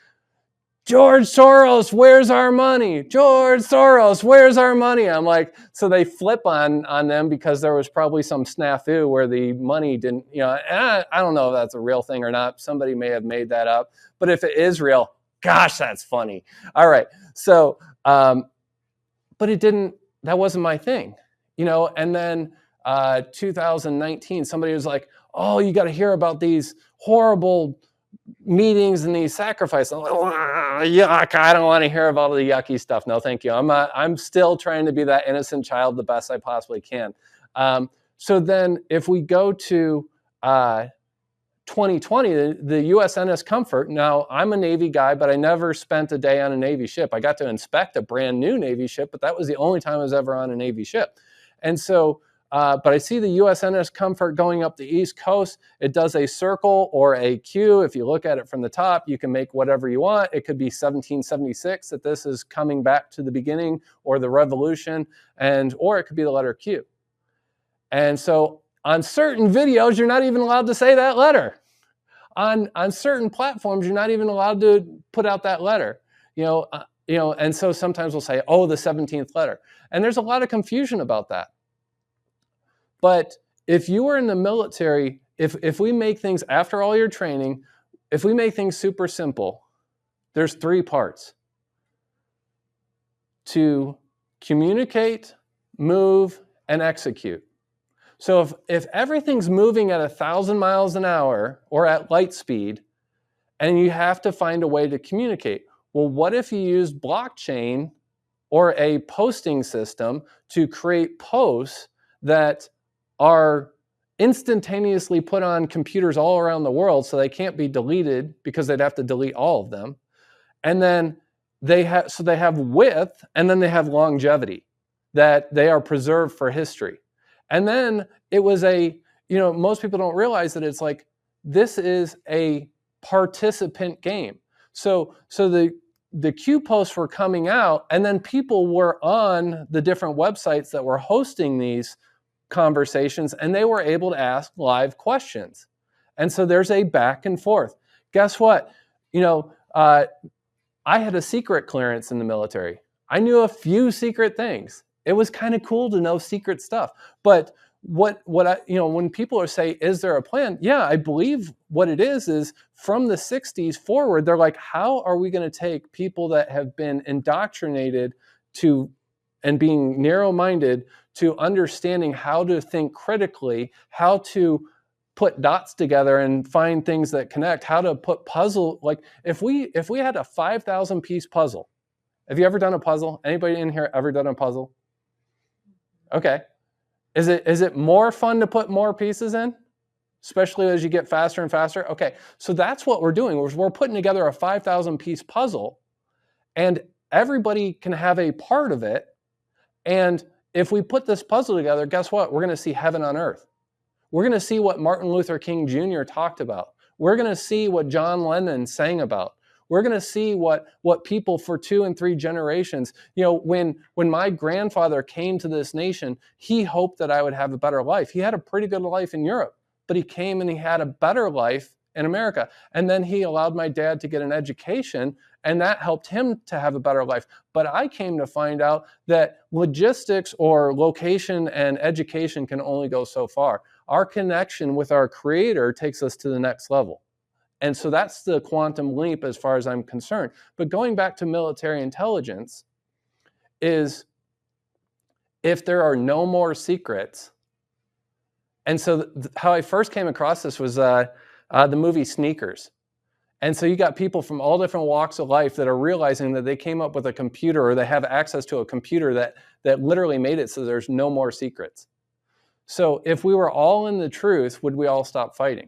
George Soros, where's our money? George Soros, where's our money? I'm like, so they flip on them because there was probably some snafu where the money didn't, and I don't know if that's a real thing or not. Somebody may have made that up. But if it is real, gosh, that's funny. All right. So, but that wasn't my thing, and then 2019, somebody was like, oh, you got to hear about these horrible meetings and these sacrifices. I'm like, yuck, I don't want to hear about all the yucky stuff. No, thank you. I'm still trying to be that innocent child the best I possibly can. So then if we go to 2020, the USNS Comfort. Now, I'm a Navy guy, but I never spent a day on a Navy ship. I got to inspect a brand new Navy ship, but that was the only time I was ever on a Navy ship. And so, but I see the USNS Comfort going up the East Coast. It does a circle or a Q. If you look at it from the top, you can make whatever you want. It could be 1776, that this is coming back to the beginning, or the Revolution, or it could be the letter Q. And so on certain videos, you're not even allowed to say that letter. On certain platforms, you're not even allowed to put out that letter. And so sometimes we'll say, oh, the 17th letter. And there's a lot of confusion about that. But if you are in the military, if we make things, after all your training, if we make things super simple, there's 3 parts: to communicate, move, and execute. So if everything's moving at 1,000 miles an hour or at light speed, and you have to find a way to communicate, well, what if you use blockchain or a posting system to create posts that are instantaneously put on computers all around the world, so they can't be deleted because they'd have to delete all of them. And then they have width, and then they have longevity, that they are preserved for history. And then it was most people don't realize that it's like, this is a participant game. So the Q posts were coming out, and then people were on the different websites that were hosting these conversations, and they were able to ask live questions. And so there's a back and forth. Guess what? I had a secret clearance in the military. I knew a few secret things. It was kind of cool to know secret stuff. But when people say, is there a plan? Yeah, I believe what it is from the 60s forward, they're like, how are we going to take people that have been indoctrinated to, and being narrow-minded, to understanding how to think critically, how to put dots together and find things that connect, how to put puzzle, like if we had a 5,000 piece puzzle. Have you ever done a puzzle? Anybody in here ever done a puzzle? Okay. Is it more fun to put more pieces in? Especially as you get faster and faster? Okay, so that's what we're doing. We're putting together a 5,000 piece puzzle, and everybody can have a part of it. And if we put this puzzle together, guess what? We're going to see heaven on earth. We're going to see what Martin Luther King Jr. talked about. We're going to see what John Lennon sang about. We're going to see what people for 2 and 3 generations, when my grandfather came to this nation, he hoped that I would have a better life. He had a pretty good life in Europe, but he came and he had a better life in America. And then he allowed my dad to get an education, and that helped him to have a better life. But I came to find out that logistics or location and education can only go so far. Our connection with our Creator takes us to the next level. And so that's the quantum leap as far as I'm concerned. But going back to military intelligence is if there are no more secrets. And so how I first came across this was the movie Sneakers. And so you got people from all different walks of life that are realizing that they came up with a computer, or they have access to a computer that literally made it so there's no more secrets. So if we were all in the truth, would we all stop fighting?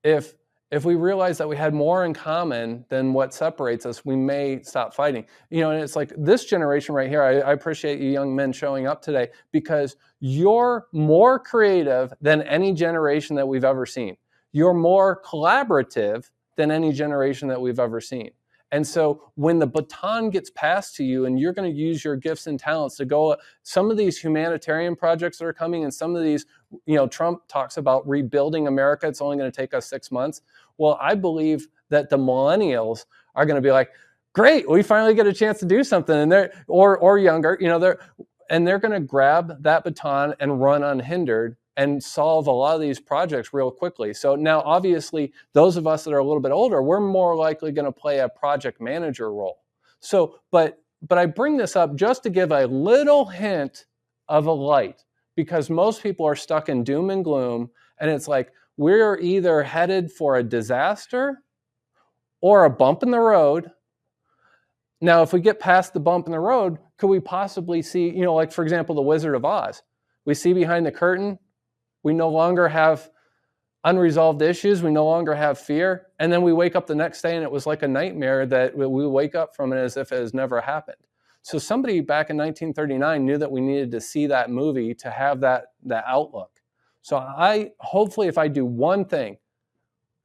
If we realize that we had more in common than what separates us, we may stop fighting. And it's like this generation right here, I appreciate you young men showing up today, because you're more creative than any generation that we've ever seen. You're more collaborative than any generation that we've ever seen. And so when the baton gets passed to you and you're going to use your gifts and talents to go, some of these humanitarian projects that are coming, and some of these, Trump talks about rebuilding America. It's only going to take us 6 months. Well, I believe that the millennials are going to be like, great, we finally get a chance to do something. And they're, or younger, they're going to grab that baton and run unhindered and solve a lot of these projects real quickly. So now, obviously, those of us that are a little bit older, we're more likely going to play a project manager role. So, but I bring this up just to give a little hint of a light, because most people are stuck in doom and gloom, and it's like we're either headed for a disaster or a bump in the road. Now, if we get past the bump in the road, could we possibly see, like, for example, The Wizard of Oz? We see behind the curtain. We no longer have unresolved issues. We no longer have fear. And then we wake up the next day and it was like a nightmare that we wake up from it as if it has never happened. So somebody back in 1939 knew that we needed to see that movie to have that outlook. So hopefully if I do one thing,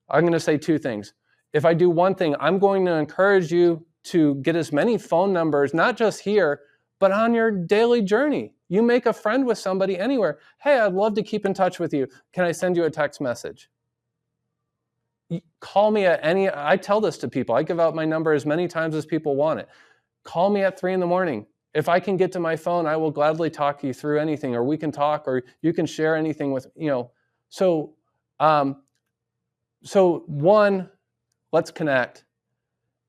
I'm going to say 2 things. If I do one thing, I'm going to encourage you to get as many phone numbers, not just here, but on your daily journey. You make a friend with somebody anywhere. Hey, I'd love to keep in touch with you. Can I send you a text message? Call me at I tell this to people. I give out my number as many times as people want it. Call me at 3 a.m. If I can get to my phone, I will gladly talk you through anything, or we can talk, or you can share anything with, So 1, let's connect.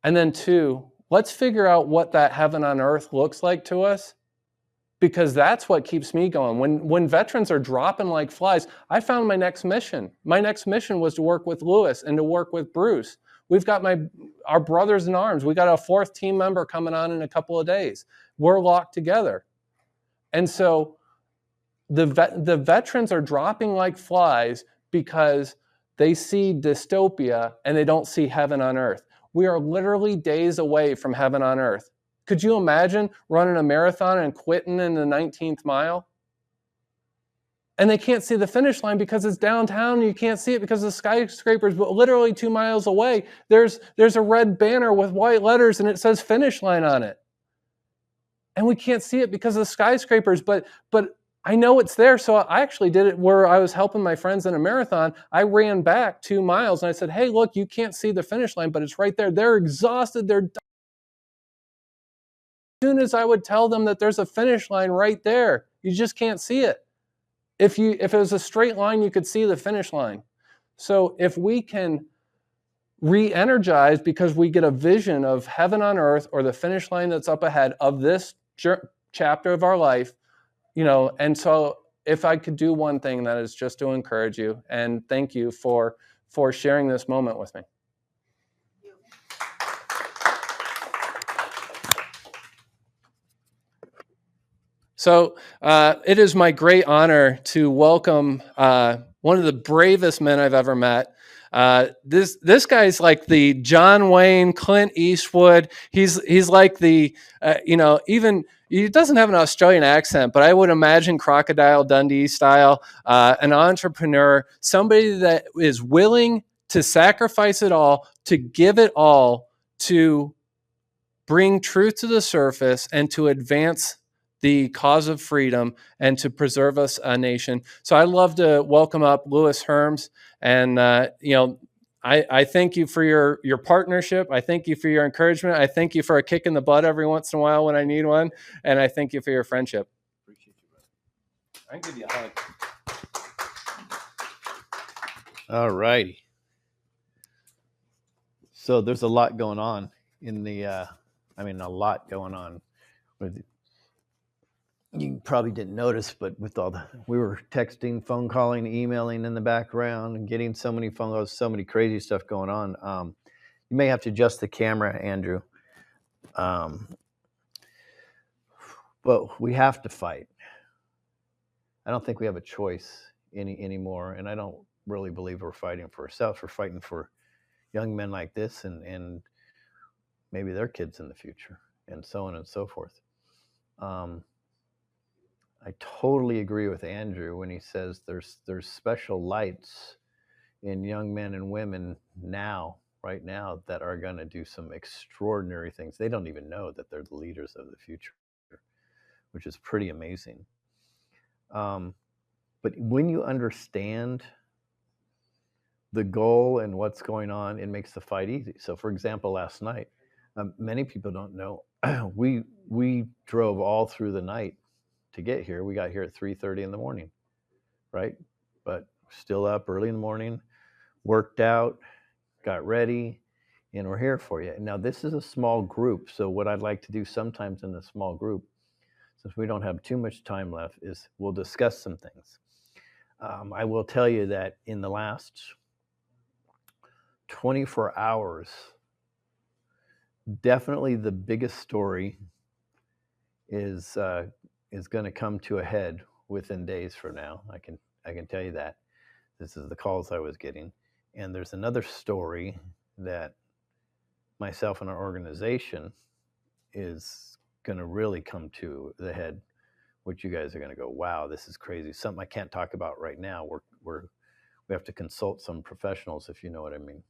And then 2, let's figure out what that heaven on earth looks like to us, because that's what keeps me going. When veterans are dropping like flies, I found my next mission. My next mission was to work with Lewis and to work with Bruce. We've got our brothers in arms. We got a 4th team member coming on in a couple of days. We're locked together. And so the veterans are dropping like flies because they see dystopia and they don't see heaven on earth. We are literally days away from heaven on earth. Could you imagine running a marathon and quitting in the 19th mile? And they can't see the finish line because it's downtown, and you can't see it because of the skyscrapers, but literally 2 miles away, there's a red banner with white letters and it says finish line on it. And we can't see it because of the skyscrapers, but I know it's there. So I actually did it where I was helping my friends in a marathon. I ran back 2 miles and I said, hey, look, you can't see the finish line, but it's right there. They're exhausted. They're As soon as I would tell them that there's a finish line right there, you just can't see it. If it was a straight line, you could see the finish line. So if we can re-energize because we get a vision of heaven on earth, or the finish line that's up ahead of this chapter of our life, and so if I could do one thing, that is just to encourage you, and thank you for sharing this moment with me. So it is my great honor to welcome one of the bravest men I've ever met. This guy's like the John Wayne, Clint Eastwood. He's like the even he doesn't have an Australian accent, but I would imagine Crocodile Dundee style. An entrepreneur, somebody that is willing to sacrifice it all, to give it all, to bring truth to the surface and to advance the cause of freedom and to preserve us a nation. So I'd love to welcome up Louis Herms. And, I thank you for your partnership. I thank you for your encouragement. I thank you for a kick in the butt every once in a while when I need one. And I thank you for your friendship.
Appreciate you, brother.
I can give you a hug.
All righty. So there's a lot going on in the, a lot going on. You probably didn't notice, but with we were texting, phone calling, emailing in the background, and getting so many phone calls, so many crazy stuff going on. You may have to adjust the camera, Andrew. But we have to fight. I don't think we have a choice anymore, and I don't really believe we're fighting for ourselves. We're fighting for young men like this and maybe their kids in the future, and so on and so forth. I totally agree with Andrew when he says there's special lights in young men and women right now, that are going to do some extraordinary things. They don't even know that they're the leaders of the future, which is pretty amazing. But when you understand the goal and what's going on, it makes the fight easy. So, for example, last night, many people don't know, we drove all through the night to get here. We got here at 3:30 in the morning, right? But still up early in the morning, worked out, got ready, and we're here for you. Now, this is a small group, so what I'd like to do sometimes in a small group, since we don't have too much time left, is we'll discuss some things. I will tell you that in the last 24 hours, definitely the biggest story is going to come to a head within days from now. I can tell you that. This is the calls I was getting. And there's another story that myself and our organization is going to really come to the head, which you guys are going to go, wow, this is crazy. Something I can't talk about right now. We have to consult some professionals, if you know what I mean.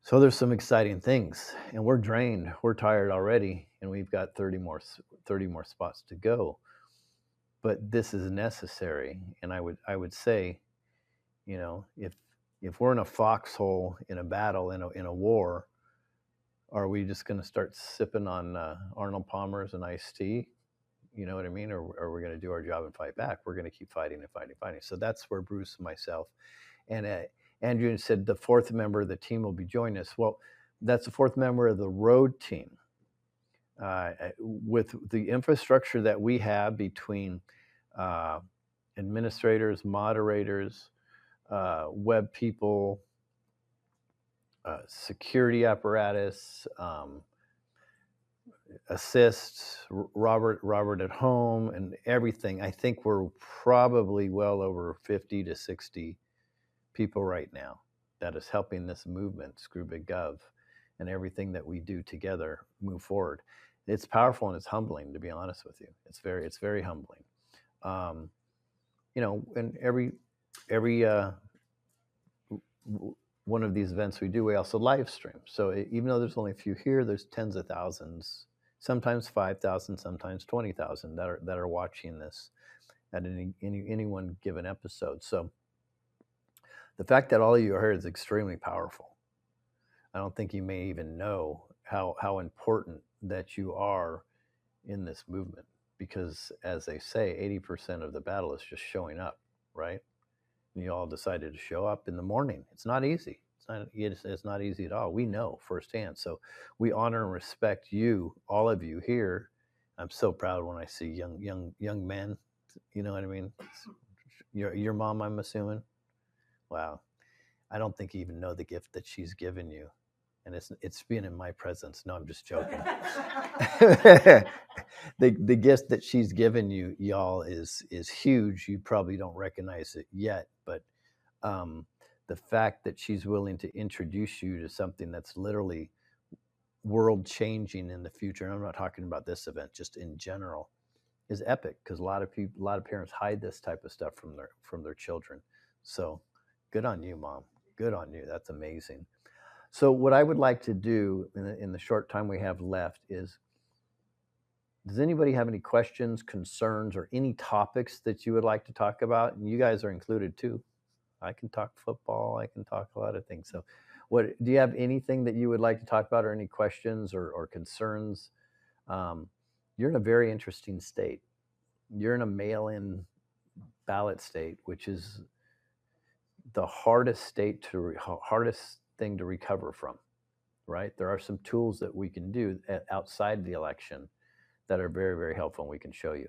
So there's some exciting things, and we're drained. We're tired already, and we've got 30 more spots to go. But this is necessary, and I would say, if we're in a foxhole in a battle, in a war, are we just going to start sipping on Arnold Palmer's and iced tea? You know what I mean? Or are we going to do our job and fight back? We're going to keep fighting and fighting and fighting. So that's where Bruce and myself, and Andrew said the fourth member of the team will be joining us. Well, that's the fourth member of the road team. With the infrastructure that we have between administrators, moderators, web people, security apparatus, assists, Robert at home, and everything, I think we're probably well over 50 to 60 people right now that is helping this movement, Screw Big Gov, and everything that we do together move forward. It's powerful and it's humbling, to be honest with you. It's very humbling. And every one of these events we do, we also live stream. So even though there's only a few here, there's tens of thousands, sometimes 5,000, sometimes 20,000 that are watching this at any one given episode. So the fact that all of you are here is extremely powerful. I don't think you may even know how important that you are in this movement, because as they say, 80% of the battle is just showing up, right? And you all decided to show up in the morning. It's not easy. It's not easy at all. We know firsthand. So we honor and respect you, all of you here. I'm so proud when I see young men. You know what I mean? Your mom, I'm assuming. Wow. I don't think you even know the gift that she's given you. And it's being in my presence. No, I'm just joking. the gift that she's given you, y'all, is huge. You probably don't recognize it yet, but the fact that she's willing to introduce you to something that's literally world changing in the future, and I'm not talking about this event, just in general, is epic, because a lot of parents hide this type of stuff from their children. So good on you, Mom. Good on you. That's amazing. So what I would like to do in the short time we have left is, does anybody have any questions, concerns, or any topics that you would like to talk about? And you guys are included too. I can talk football. I can talk a lot of things. So do you have anything that you would like to talk about, or any questions or concerns? You're in a very interesting state. You're in a mail-in ballot state, which is the hardest thing to recover from, right? There are some tools that we can do outside the election that are very, very helpful, and we can show you,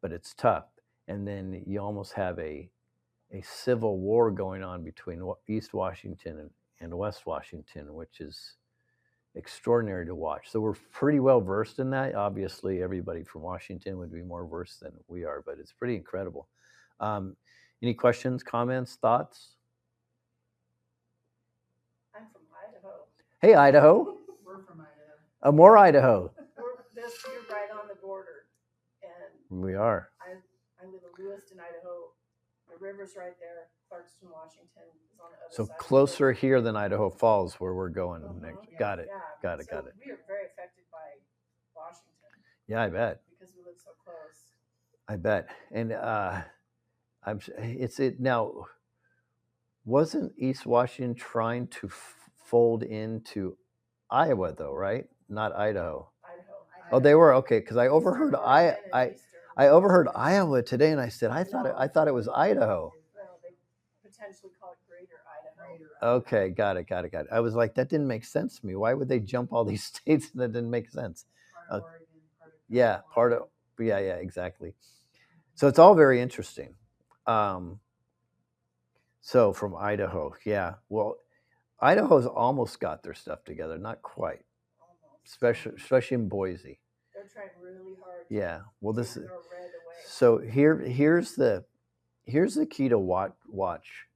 but it's tough. And then you almost have a civil war going on between East Washington and West Washington, which is extraordinary to watch. So we're pretty well versed in that. Obviously, everybody from Washington would be more versed than we are, but it's pretty incredible. Any questions, comments, thoughts?
I'm from Idaho.
Hey, Idaho.
We're from Idaho.
More Idaho.
You're right on the border. And
We are.
I live in Lewiston, Idaho. The river's right there. Clarkston, Washington is on the other
So
side.
closer here than Idaho Falls, where we're going next.
Yeah,
Got it.
yeah.
Got it.
So
Got it.
we are very affected by Washington
Yeah, I bet.
because we live so close.
I bet. And now. Wasn't East Washington trying to fold into Iowa, though, right? Not Idaho.
Idaho.
Oh, they were, okay. Because I overheard
Oregon and Eastern.
I overheard Iowa today, and I said I thought it was Idaho.
Well, they potentially call it Greater Idaho.
Okay, got it. I was like, that didn't make sense to me. Why would they jump all these states? That didn't make sense.
Part of Oregon,
Yeah, exactly. So it's all very interesting. So from Idaho, yeah. Well, Idaho's almost got their stuff together, not quite.
Almost.
Especially in Boise.
They're trying really hard.
Yeah. Well, this is
throw red away.
so here's the key to watch.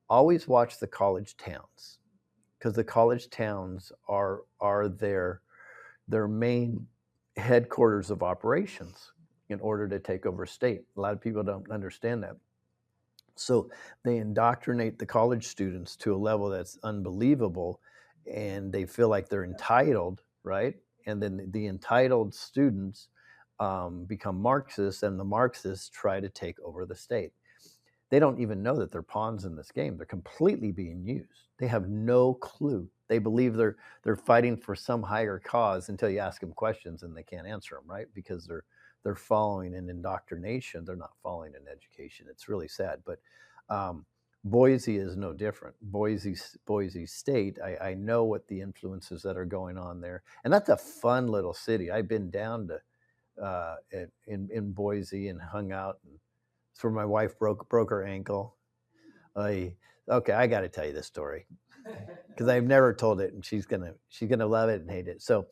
Always watch the college towns, because the college towns are their main headquarters of operations in order to take over state. A lot of people don't understand that. So they indoctrinate the college students to a level that's unbelievable, and they feel like they're entitled, right? And then the entitled students become Marxists, and the Marxists try to take over the state. They don't even know that they're pawns in this game. They're completely being used. They have no clue. They believe they're fighting for some higher cause until you ask them questions and they can't answer them, right? Because they're following an indoctrination. They're not following an education. It's really sad. But Boise is no different. Boise State, I know what the influences that are going on there. And that's a fun little city. I've been down to in Boise and hung out. And it's where my wife broke her ankle. Okay, I got to tell you this story because I've never told it, and she's gonna love it and hate it. So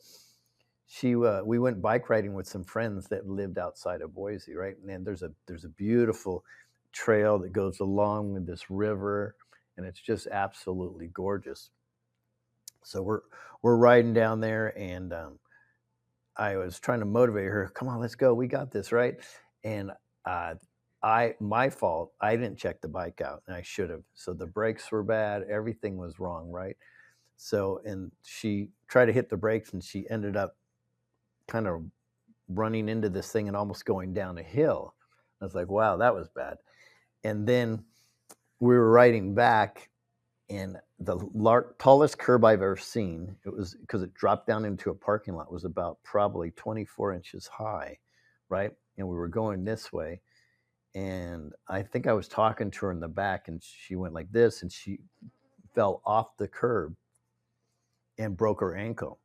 we went bike riding with some friends that lived outside of Boise, right? And there's a beautiful trail that goes along with this river, and it's just absolutely gorgeous. So we're riding down there, and I was trying to motivate her. Come on, let's go. We got this, right? And my fault. I didn't check the bike out, and I should have. So the brakes were bad. Everything was wrong, right? So, and she tried to hit the brakes, and she ended up kind of running into this thing and almost going down a hill. I was like, wow, that was bad. And then we were riding back, and the tallest curb I've ever seen, it was because it dropped down into a parking lot, was about probably 24 inches high, right? And we were going this way. And I think I was talking to her in the back, and she went like this, and she fell off the curb and broke her ankle.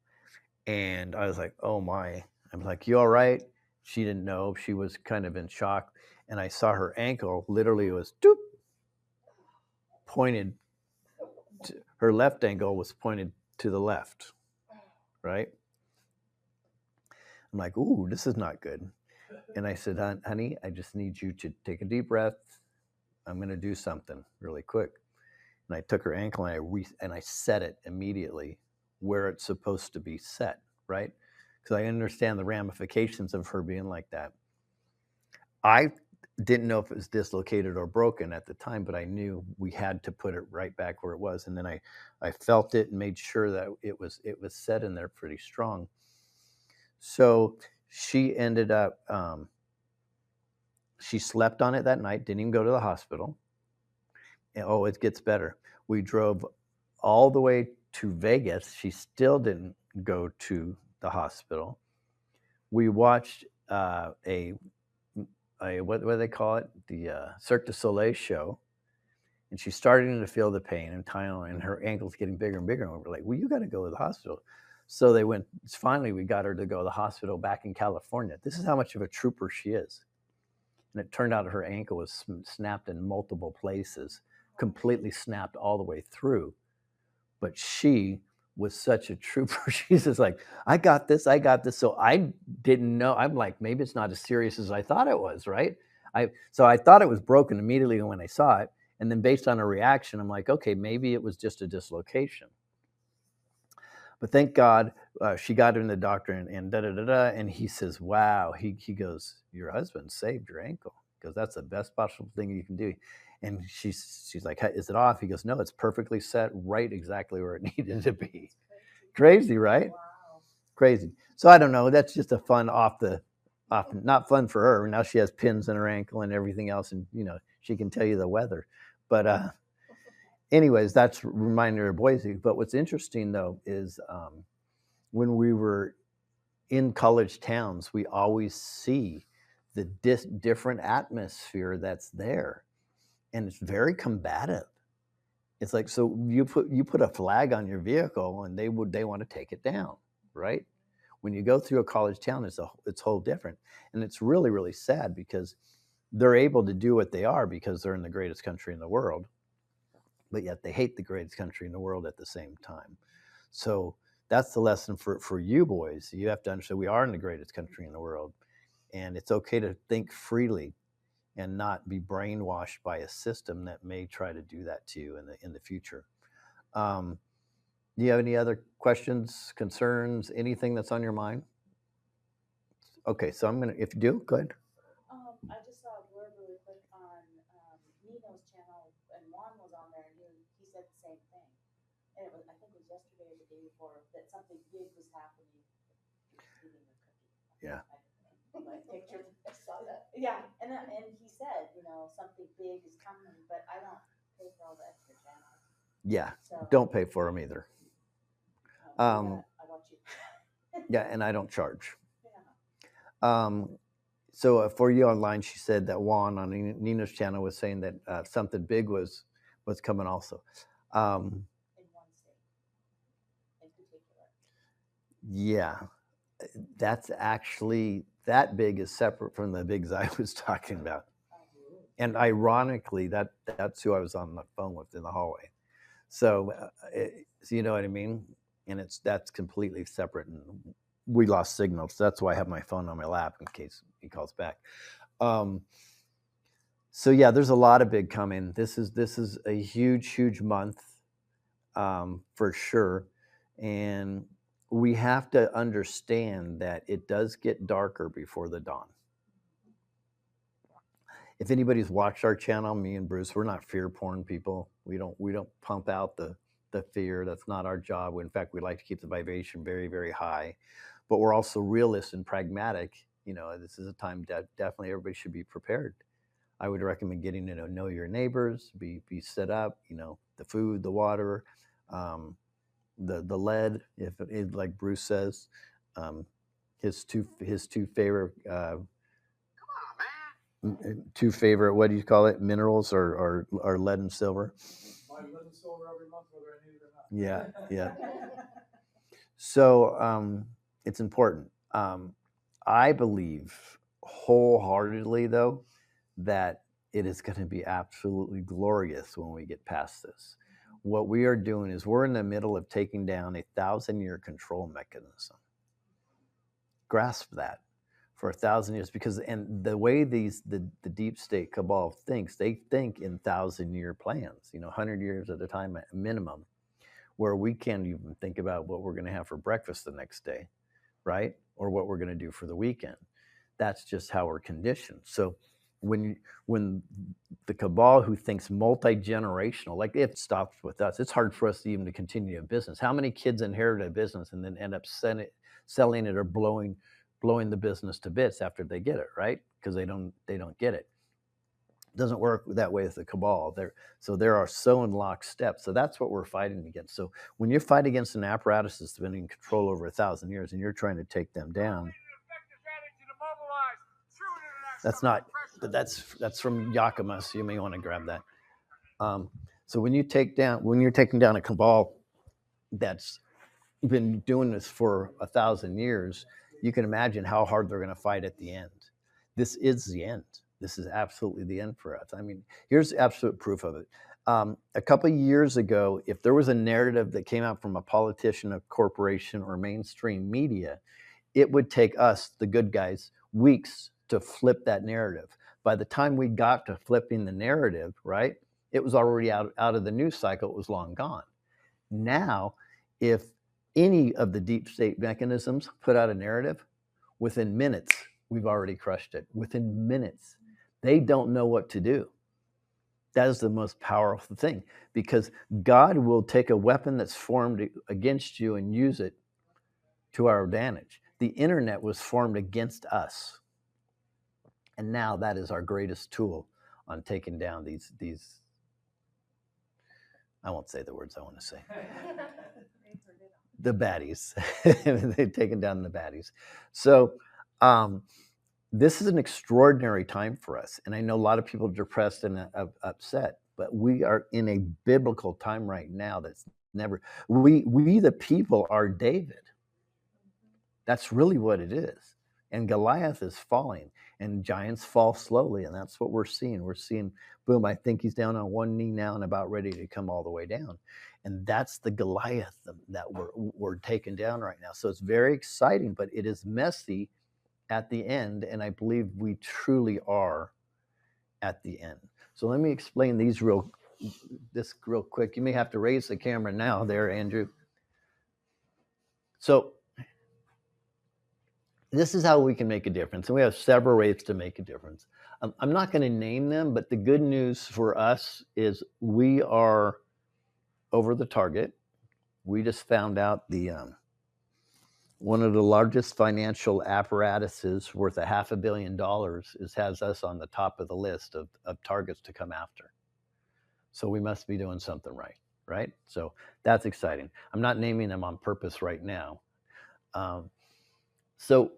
And I was like, oh my. I'm like, you all right? She didn't know. She was kind of in shock. And I saw her ankle literally was pointed. Her left ankle was pointed to the left, right? I'm like, ooh, this is not good. And I said, honey, I just need you to take a deep breath. I'm going to do something really quick. And I took her ankle and I set it immediately where it's supposed to be set, right? Because I understand the ramifications of her being like that. I didn't know if it was dislocated or broken at the time, but I knew we had to put it right back where it was. And then I felt it and made sure that it was set in there pretty strong. So she ended up, she slept on it that night, didn't even go to the hospital. And, oh, it gets better. We drove all the way to Vegas. She still didn't go to the hospital. We watched a what do they call it? The Cirque du Soleil show. And she's starting to feel the pain and her ankle's getting bigger and bigger. And we're like, well, you got to go to the hospital. So they went, finally, we got her to go to the hospital back in California. This is how much of a trooper she is. And it turned out her ankle was snapped in multiple places, completely snapped all the way through. But she was such a trooper. She's just like, I got this. So I didn't know. I'm like, maybe it's not as serious as I thought it was, right? So I thought it was broken immediately when I saw it. And then based on her reaction, I'm like, okay, maybe it was just a dislocation. But thank God she got in the doctor and da-da-da-da. And he says, wow, he goes, your husband saved your ankle. Because that's the best possible thing you can do. And she's like, hey, is it off? He goes, no, it's perfectly set right exactly where it needed to be. Crazy, right?
Wow.
Crazy. So I don't know. That's just a fun not fun for her. Now she has pins in her ankle and everything else. And, she can tell you the weather. But anyways, that's a reminder of Boise. But what's interesting, though, is when we were in college towns, we always see the different atmosphere that's there. And it's very combative. It's like, so you put a flag on your vehicle and they want to take it down, right? When you go through a college town, it's whole different. And it's really, really sad because they're able to do what they are because they're in the greatest country in the world, but yet they hate the greatest country in the world at the same time. So that's the lesson for you boys. You have to understand we are in the greatest country in the world, and it's okay to think freely and not be brainwashed by a system that may try to do that to you in the future. Do you have any other questions, concerns, anything that's on your mind? Okay, so if you do, go ahead.
I just saw a blurb really quick on Nino's channel, and Juan was on there, and he said the same thing. And I think it was yesterday or the day before, that something big was happening. Eating a cookie.
Yeah.
My picture, I saw that.
Yeah, and he said, something big is coming, but I don't pay for all the extra channels.
Yeah,
So
don't pay for them either.
I watch you.
Yeah, and I don't charge.
Yeah.
So for you online, she said that Juan on Nina's channel was saying that something big was coming also.
In one state, in particular.
Yeah, that's actually, that big is separate from the bigs I was talking about. And ironically, that's who I was on the phone with in the hallway. So you know what I mean? And that's completely separate. And we lost signal, so that's why I have my phone on my lap in case he calls back. So yeah, there's a lot of big coming. This is a huge month for sure. And we have to understand that it does get darker before the dawn. If anybody's watched our channel, me and Bruce, we're not fear porn people. We don't pump out the fear. That's not our job. In fact, we like to keep the vibration very, very high. But we're also realist and pragmatic. This is a time that definitely everybody should be prepared. I would recommend getting to know your neighbors, be set up, the food, the water, the lead, if it, like Bruce says, his two favorite what do you call it, minerals or lead and silver.
Buy lead and silver every month whether I need it or not.
Yeah. So it's important. I believe wholeheartedly, though, that it is going to be absolutely glorious when we get past this. What we are doing is we're in the middle of taking down a 1,000-year control mechanism. grasp that for 1,000 years, because and the way the deep state cabal thinks, they think in 1,000-year plans, 100 years at a time at minimum, where we can't even think about what we're going to have for breakfast the next day, right? Or what we're going to do for the weekend. That's just how we're conditioned. So when the cabal who thinks multi-generational, like it stops with us, it's hard for us even to continue a business. How many kids inherit a business and then end up selling it or blowing the business to bits after they get it, right? Because they don't get it. It doesn't work that way with the cabal. There are so in lockstep. So that's what we're fighting against. So when you fight against an apparatus that's been in control over 1,000 years and you're trying to take them down, that's not, but that's from Yakima, so you may want to grab that. So when you're taking down a cabal that's been doing this for 1,000 years, you can imagine how hard they're going to fight at the end. This is the end. This is absolutely the end for us. I mean, here's absolute proof of it. A couple of years ago, if there was a narrative that came out from a politician, a corporation, or mainstream media, it would take us, the good guys, weeks to flip that narrative. By the time we got to flipping the narrative, right, it was already out of the news cycle. It was long gone. Now, if any of the deep state mechanisms put out a narrative, within minutes, we've already crushed it. Within minutes. They don't know what to do. That is the most powerful thing, because God will take a weapon that's formed against you and use it to our advantage. The internet was formed against us. And now that is our greatest tool on taking down these I won't say the words I want to say. The baddies. They've taken down the baddies. So this is an extraordinary time for us. And I know a lot of people are depressed and upset, but we are in a biblical time right now that's never, we the people are David. That's really what it is. And Goliath is falling, and giants fall slowly, and that's what we're seeing. We're seeing, boom, I think he's down on one knee now and about ready to come all the way down. And that's the Goliath that we're taking down right now. So it's very exciting, but it is messy at the end, and I believe we truly are at the end. So let me explain this real quick. You may have to raise the camera now there, Andrew. So this is how we can make a difference, and we have several ways to make a difference. I'm not going to name them, but the good news for us is we are over the target. We just found out one of the largest financial apparatuses worth $500 million has us on the top of the list of targets to come after. So we must be doing something right? So that's exciting. I'm not naming them on purpose right now. So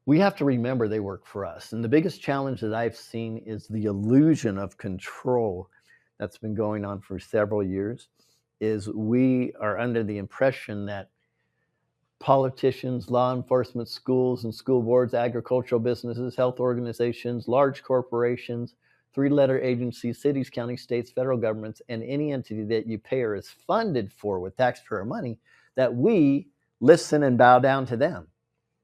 we have to remember they work for us. And the biggest challenge that I've seen is the illusion of control that's been going on for several years. Is we are under the impression that politicians, law enforcement, schools and school boards, agricultural businesses, health organizations, large corporations, 3-letter agencies, cities, counties, states, federal governments, and any entity that you pay or is funded for with taxpayer money, that we listen and bow down to them.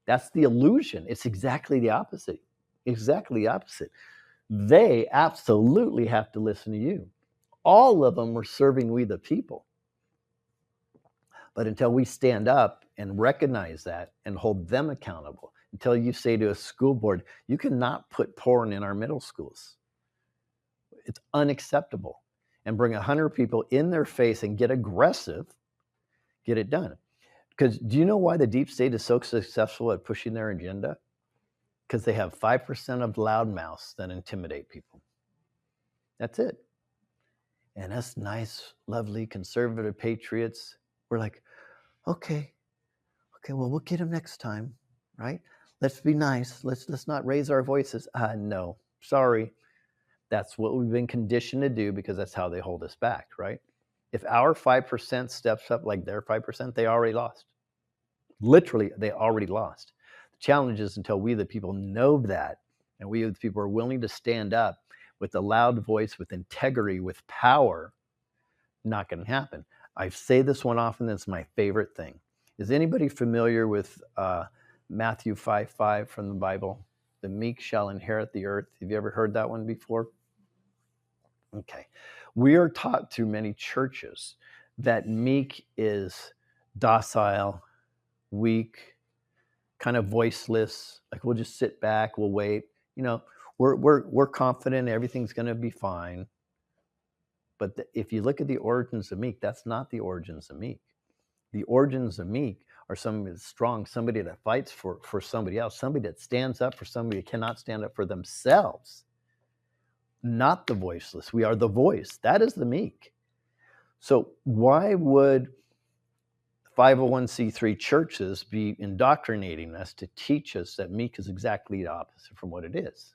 That's the illusion. It's exactly the opposite. Exactly the opposite. They absolutely have to listen to you. All of them are serving we the people. But until we stand up and recognize that and hold them accountable, until you say to a school board, you cannot put porn in our middle schools. It's unacceptable. And bring 100 people in their face and get aggressive, get it done. Because do you know why the deep state is so successful at pushing their agenda? Because they have 5% of loudmouths that intimidate people. That's it. And us nice, lovely, conservative patriots, we're like, okay, well, we'll get them next time, right? Let's be nice. Let's not raise our voices. No, sorry. That's what we've been conditioned to do because that's how they hold us back, right? If our 5% steps up like their 5%, they already lost. Literally, they already lost. The challenge is until we, the people, know that, and we, the people, are willing to stand up with a loud voice, with integrity, with power, not going to happen. I say this one often, it's my favorite thing. Is anybody familiar with Matthew 5:5 from the Bible. The meek shall inherit the earth. Have you ever heard that one before? Okay. We are taught through many churches that meek is docile, weak, kind of voiceless. Like we'll just sit back, we'll wait. You know, we're confident everything's going to be fine. But if you look at the origins of meek, that's not the origins of meek. The origins of meek are somebody that's strong, somebody that fights for somebody else, somebody that stands up for somebody that cannot stand up for themselves. Not the voiceless. We are the voice. That is the meek. So why would 501c3 churches be indoctrinating us to teach us that meek is exactly the opposite from what it is?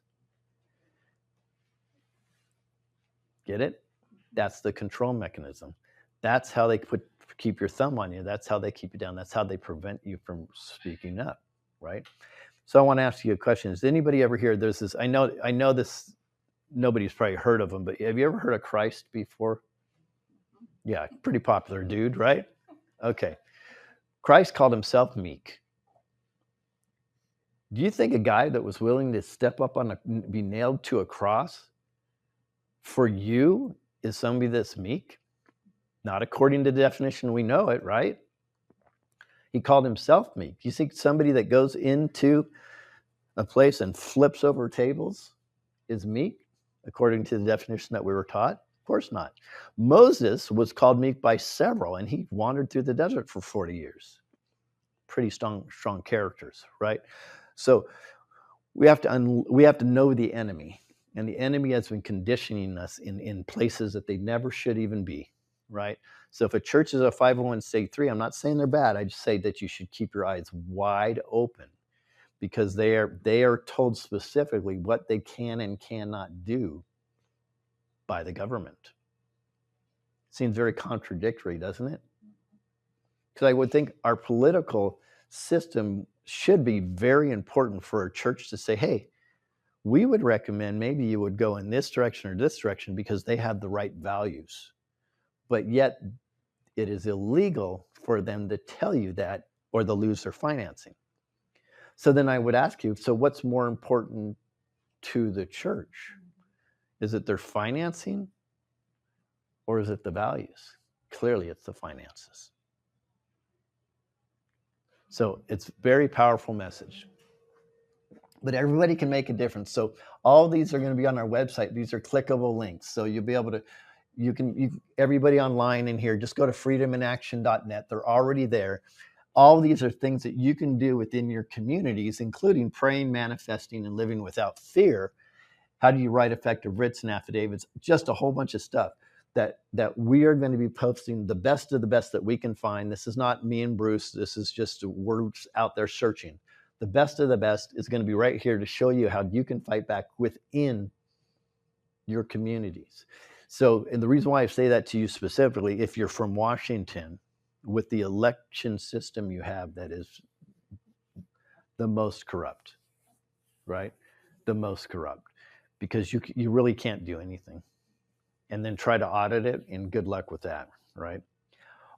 Get it? That's the control mechanism. That's how they keep your thumb on you. That's how they keep you down. That's how they prevent you from speaking up, right? So I want to ask you a question. Has anybody ever heard, there's this, I know this, nobody's probably heard of him, but have you ever heard of Christ before? Yeah, pretty popular dude, right? Okay. Christ called himself meek. Do you think a guy that was willing to step up be nailed to a cross for you is somebody that's meek? Not according to the definition we know it, right? He called himself meek. You think somebody that goes into a place and flips over tables is meek according to the definition that we were taught? Of course not. Moses was called meek by several, and he wandered through the desert for 40 years. Pretty strong characters, right? So we have to know the enemy, and the enemy has been conditioning us in places that they never should even be, right? So if a church is a 501c3, I'm not saying they're bad. I just say that you should keep your eyes wide open, because they are told specifically what they can and cannot do by the government. Seems very contradictory, doesn't it? Because I would think our political system should be very important for a church to say, hey, we would recommend maybe you would go in this direction or this direction because they have the right values. But yet it is illegal for them to tell you that, or they'll lose their financing. So then I would ask you, so what's more important to the church? Is it their financing, or is it the values? Clearly it's the finances. So it's a very powerful message. But everybody can make a difference. So all these are going to be on our website. These are clickable links. So you'll be able to, everybody online in here, just go to freedominaction.net. They're already there. All these are things that you can do within your communities, including praying, manifesting, and living without fear. How do you write effective writs and affidavits? Just a whole bunch of stuff that we are going to be posting, the best of the best that we can find. This is not me and Bruce. This is just words out there searching. The best of the best is going to be right here to show you how you can fight back within your communities. So, and the reason why I say that to you specifically, if you're from Washington, with the election system you have that is the most corrupt, right? The most corrupt, because you really can't do anything. And then try to audit it, and good luck with that, right?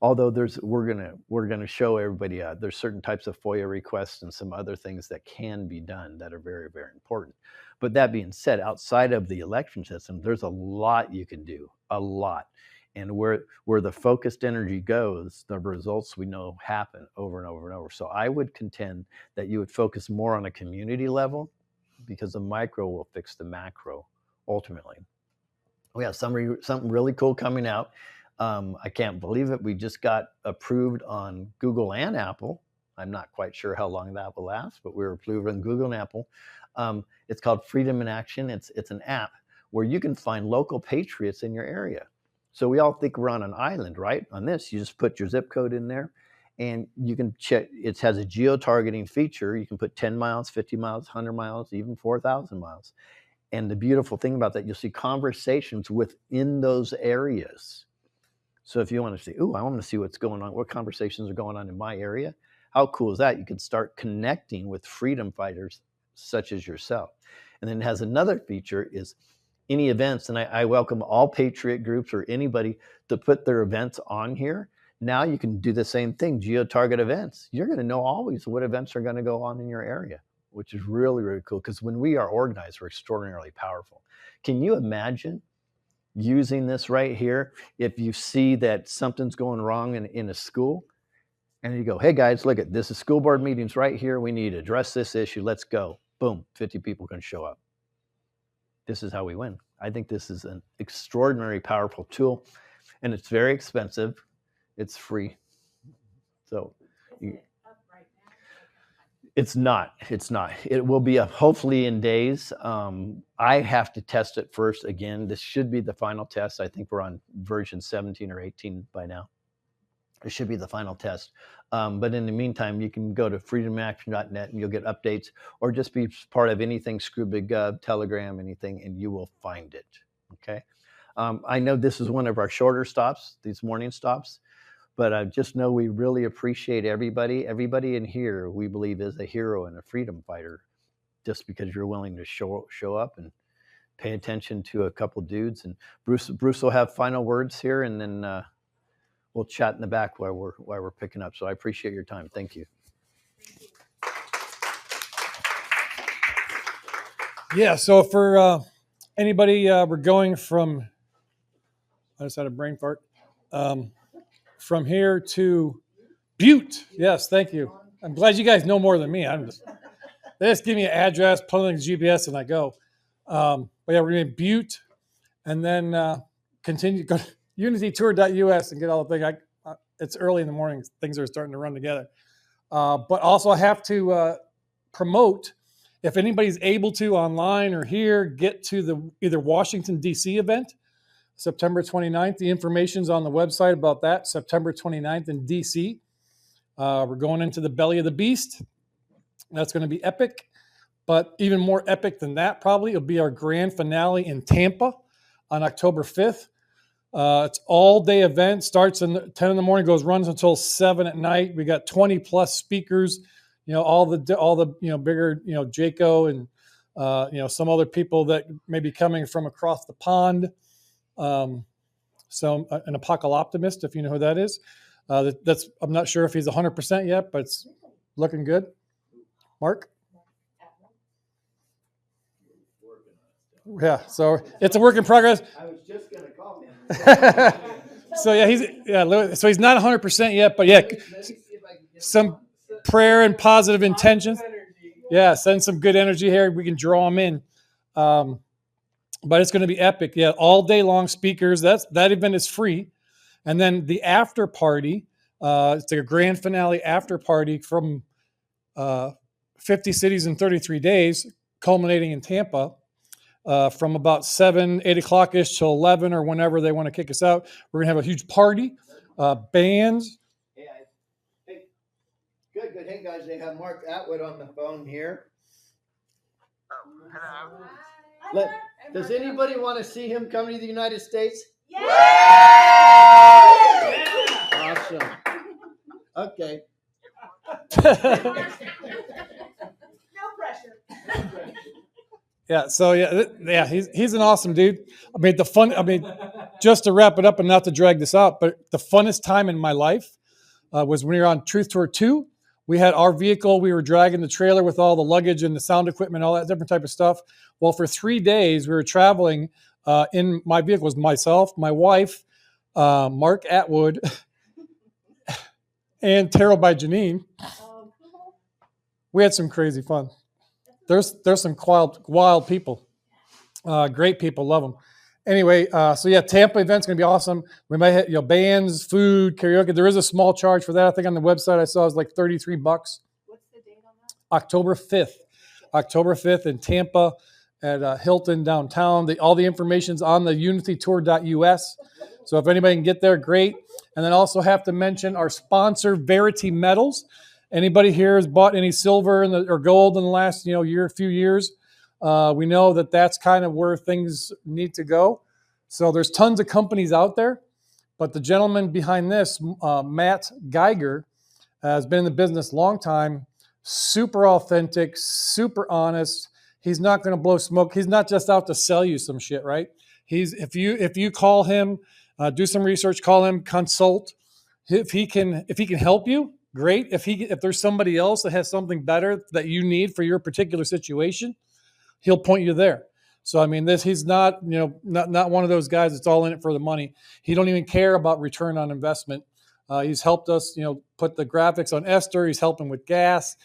Although we're gonna show everybody there's certain types of FOIA requests and some other things that can be done that are very, very important. But that being said, outside of the election system, there's a lot you can do, a lot. And where the focused energy goes, the results we know happen over and over and over. So I would contend that you would focus more on a community level, because the micro will fix the macro ultimately. We have something really cool coming out. I can't believe it. We just got approved on Google and Apple. I'm not quite sure how long that will last, but we were approved on Google and Apple. It's called Freedom in Action. It's an app where you can find local patriots in your area. So we all think we're on an island, right? On this, you just put your zip code in there, and you can check. It has a geo-targeting feature. You can put 10 miles, 50 miles, 100 miles, even 4,000 miles. And the beautiful thing about that, you'll see conversations within those areas. So if you want to see, I want to see what's going on, what conversations are going on in my area, how cool is that? You can start connecting with freedom fighters such as yourself. And then it has another feature is any events, and I welcome all patriot groups or anybody to put their events on here. now you can do the same thing, geo-target events. You're going to know always what events are going to go on in your area, which is really, really cool, because when we are organized, we're extraordinarily powerful. Can you imagine using this right here if you see that something's going wrong in a school, and you go, hey guys, look at this is school board meetings right here. We need to address this issue. Let's go. Boom, 50 people can show up. This is how we win. I think this is an extraordinary, powerful tool, and it's very expensive. It's free. So it's not. It will be up hopefully in days. I have to test it first. Again, this should be the final test. I think we're on version 17 or 18 by now. It should be the final test. But in the meantime, you can go to freedomaction.net and you'll get updates, or just be part of anything ScrewBigGov, Telegram, anything, and you will find it. Okay. I know this is one of our shorter stops, these morning stops, but I just know we really appreciate everybody. Everybody in here, we believe, is a hero and a freedom fighter, just because you're willing to show up and pay attention to a couple dudes. And Bruce will have final words here, and then we'll chat in the back while we're picking up. So I appreciate your time. Thank you.
Yeah. So for anybody, we're going from, I just had a brain fart, from here to Butte. Yes, thank you. I'm glad you guys know more than me. They just give me an address, put in the GPS, and I go. But yeah, we're going to Butte, and then continue, go to unitytour.us and get all the thing. It's early in the morning. Things are starting to run together. But also I have to promote, if anybody's able to online or here, get to the either Washington, D.C. event, September 29th. The information's on the website about that, September 29th in D.C. We're going into the belly of the beast. That's going to be epic. But even more epic than that, probably, it'll be our grand finale in Tampa on October 5th. It's all-day event. Starts at 10 in the morning, runs until 7 at night. We got 20 plus speakers. All the bigger Jaco and some other people that may be coming from across the pond. So an apocalyptimist, if you know who that is. That's I'm not sure if he's 100% yet, but it's looking good. Mark. Yeah, so it's a work in progress.
I was just going to call him.
So so he's not 100% yet, but yeah, some prayer and positive intentions. Yeah, send some good energy here. We can draw them in. But it's going to be epic. Yeah, all day long speakers. That event is free. And then the after party, it's like a grand finale after party from 50 cities in 33 days, culminating in Tampa. From about 7, 8 o'clock-ish till 11 or whenever they want to kick us out. We're going to have a huge party, bands.
Hey, good. Hey, guys, they have Mark Atwood on the phone here.
Hello.
Does anybody want to see him come to the United States?
Yeah!
Awesome. Okay.
No pressure.
Yeah, so he's an awesome dude. Just to wrap it up and not to drag this out, but the funnest time in my life was when we were on Truth Tour 2. We had our vehicle. We were dragging the trailer with all the luggage and the sound equipment, all that different type of stuff. Well, for 3 days, we were traveling in my vehicle. Was myself, my wife, Mark Atwood, and Tarot by Janine. We had some crazy fun. There's some wild people, great people, love them. Anyway, so yeah, Tampa event's gonna be awesome. We might have bands, food, karaoke. There is a small charge for that. I think on the website I saw it was like $33.
What's the date on that?
October 5th in Tampa at Hilton downtown. All the information's on the unitytour.us. So if anybody can get there, great. And then also have to mention our sponsor, Verity Metals. Anybody here has bought any silver or gold in the last few years? We know that that's kind of where things need to go. So there's tons of companies out there, but the gentleman behind this, Matt Geiger, has been in the business a long time. Super authentic, super honest. He's not going to blow smoke. He's not just out to sell you some shit, right? If you call him, do some research, call him, consult. If he can help you, great. If there's somebody else that has something better that you need for your particular situation, he'll point you there. So I mean, he's not, not one of those guys that's all in it for the money. He don't even care about return on investment. He's helped us, put the graphics on Esther. He's helping with gas,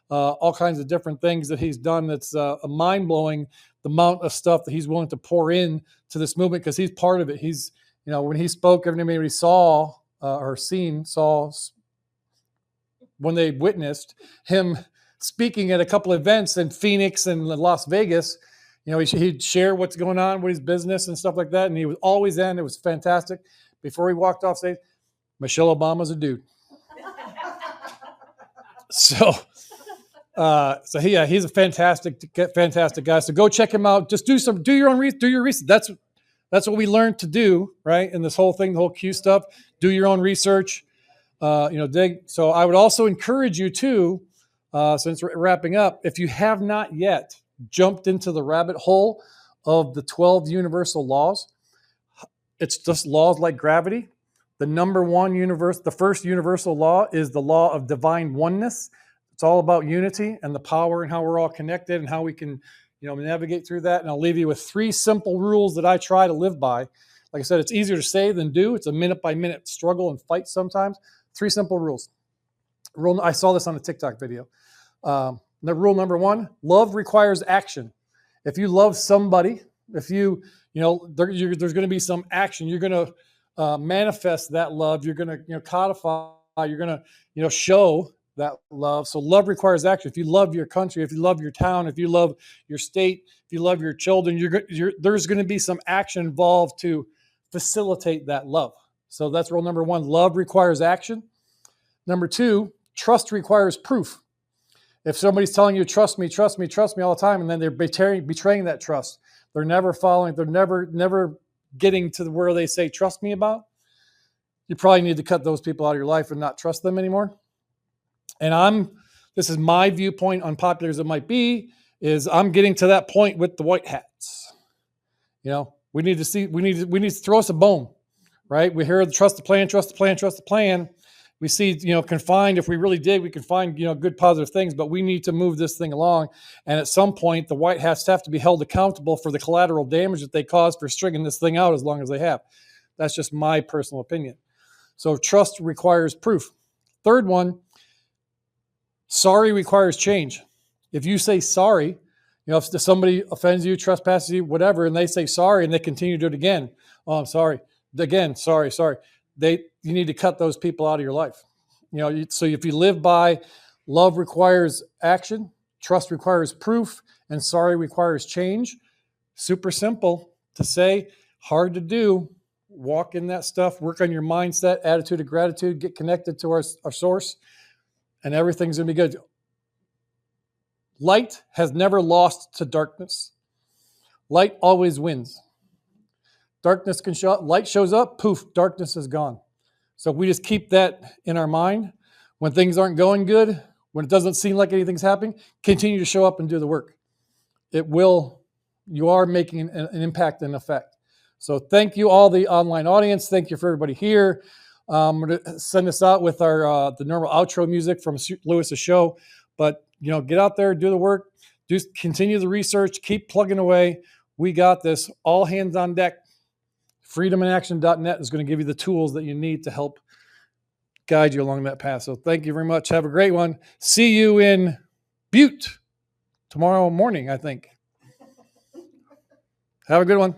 all kinds of different things that he's done. That's mind blowing, the amount of stuff that he's willing to pour in to this movement, because he's part of it. He's, when he spoke, everybody saw when they witnessed him speaking at a couple of events in Phoenix and Las Vegas. He'd share what's going on with his business and stuff like that. And he was always in. It was fantastic. Before he walked off stage, Michelle Obama's a dude. So he's a fantastic guy. So go check him out. Just do your research. That's what we learned to do, right? In this whole thing, the whole Q stuff. Do your own research. Dig. So I would also encourage you to, since we're wrapping up, if you have not yet jumped into the rabbit hole of the 12 universal laws, it's just laws like gravity. The first universal law is the law of divine oneness. It's all about unity and the power and how we're all connected and how we can, navigate through that. And I'll leave you with 3 simple rules that I try to live by. Like I said, it's easier to say than do. It's a minute by minute struggle and fight sometimes. 3 simple rules. I saw this on a TikTok video. Rule number 1, love requires action. If you love somebody, if there's going to be some action. You're going to manifest that love. You're going to codify. You're going to show that love. So love requires action. If you love your country, if you love your town, if you love your state, if you love your children, there's going to be some action involved to facilitate that love. So that's rule number 1. Love requires action. Number 2, trust requires proof. If somebody's telling you, trust me all the time, and then they're betraying that trust, they're never following, they're never getting to where they say, trust me about, you probably need to cut those people out of your life and not trust them anymore. And this is my viewpoint, unpopular as it might be, is I'm getting to that point with the white hats. We need to throw us a bone, right? We hear trust the plan. We see, confined, if we really did, we could find, good positive things, but we need to move this thing along. And at some point, the white hats have to be held accountable for the collateral damage that they caused for stringing this thing out as long as they have. That's just my personal opinion. So trust requires proof. Third one, sorry requires change. If you say sorry, if somebody offends you, trespasses you, whatever, and they say sorry and they continue to do it again, oh, I'm sorry. Again, sorry. You need to cut those people out of your life. So if you live by love requires action, trust requires proof, and sorry requires change. Super simple to say, hard to do. Walk in that stuff, work on your mindset, attitude of gratitude, get connected to our source, and everything's going to be good. Light has never lost to darkness. Light always wins. Darkness can show up, light shows up, poof, darkness is gone. So if we just keep that in our mind, when things aren't going good, when it doesn't seem like anything's happening, continue to show up and do the work. You are making an impact and effect. So thank you all the online audience. Thank you for everybody here. I'm going to send this out with the normal outro music from Lewis's show. But, get out there, do the work, continue the research, keep plugging away. We got this. All hands on deck. freedominaction.net is going to give you the tools that you need to help guide you along that path. So thank you very much. Have a great one. See you in Butte tomorrow morning, I think. Have a good one.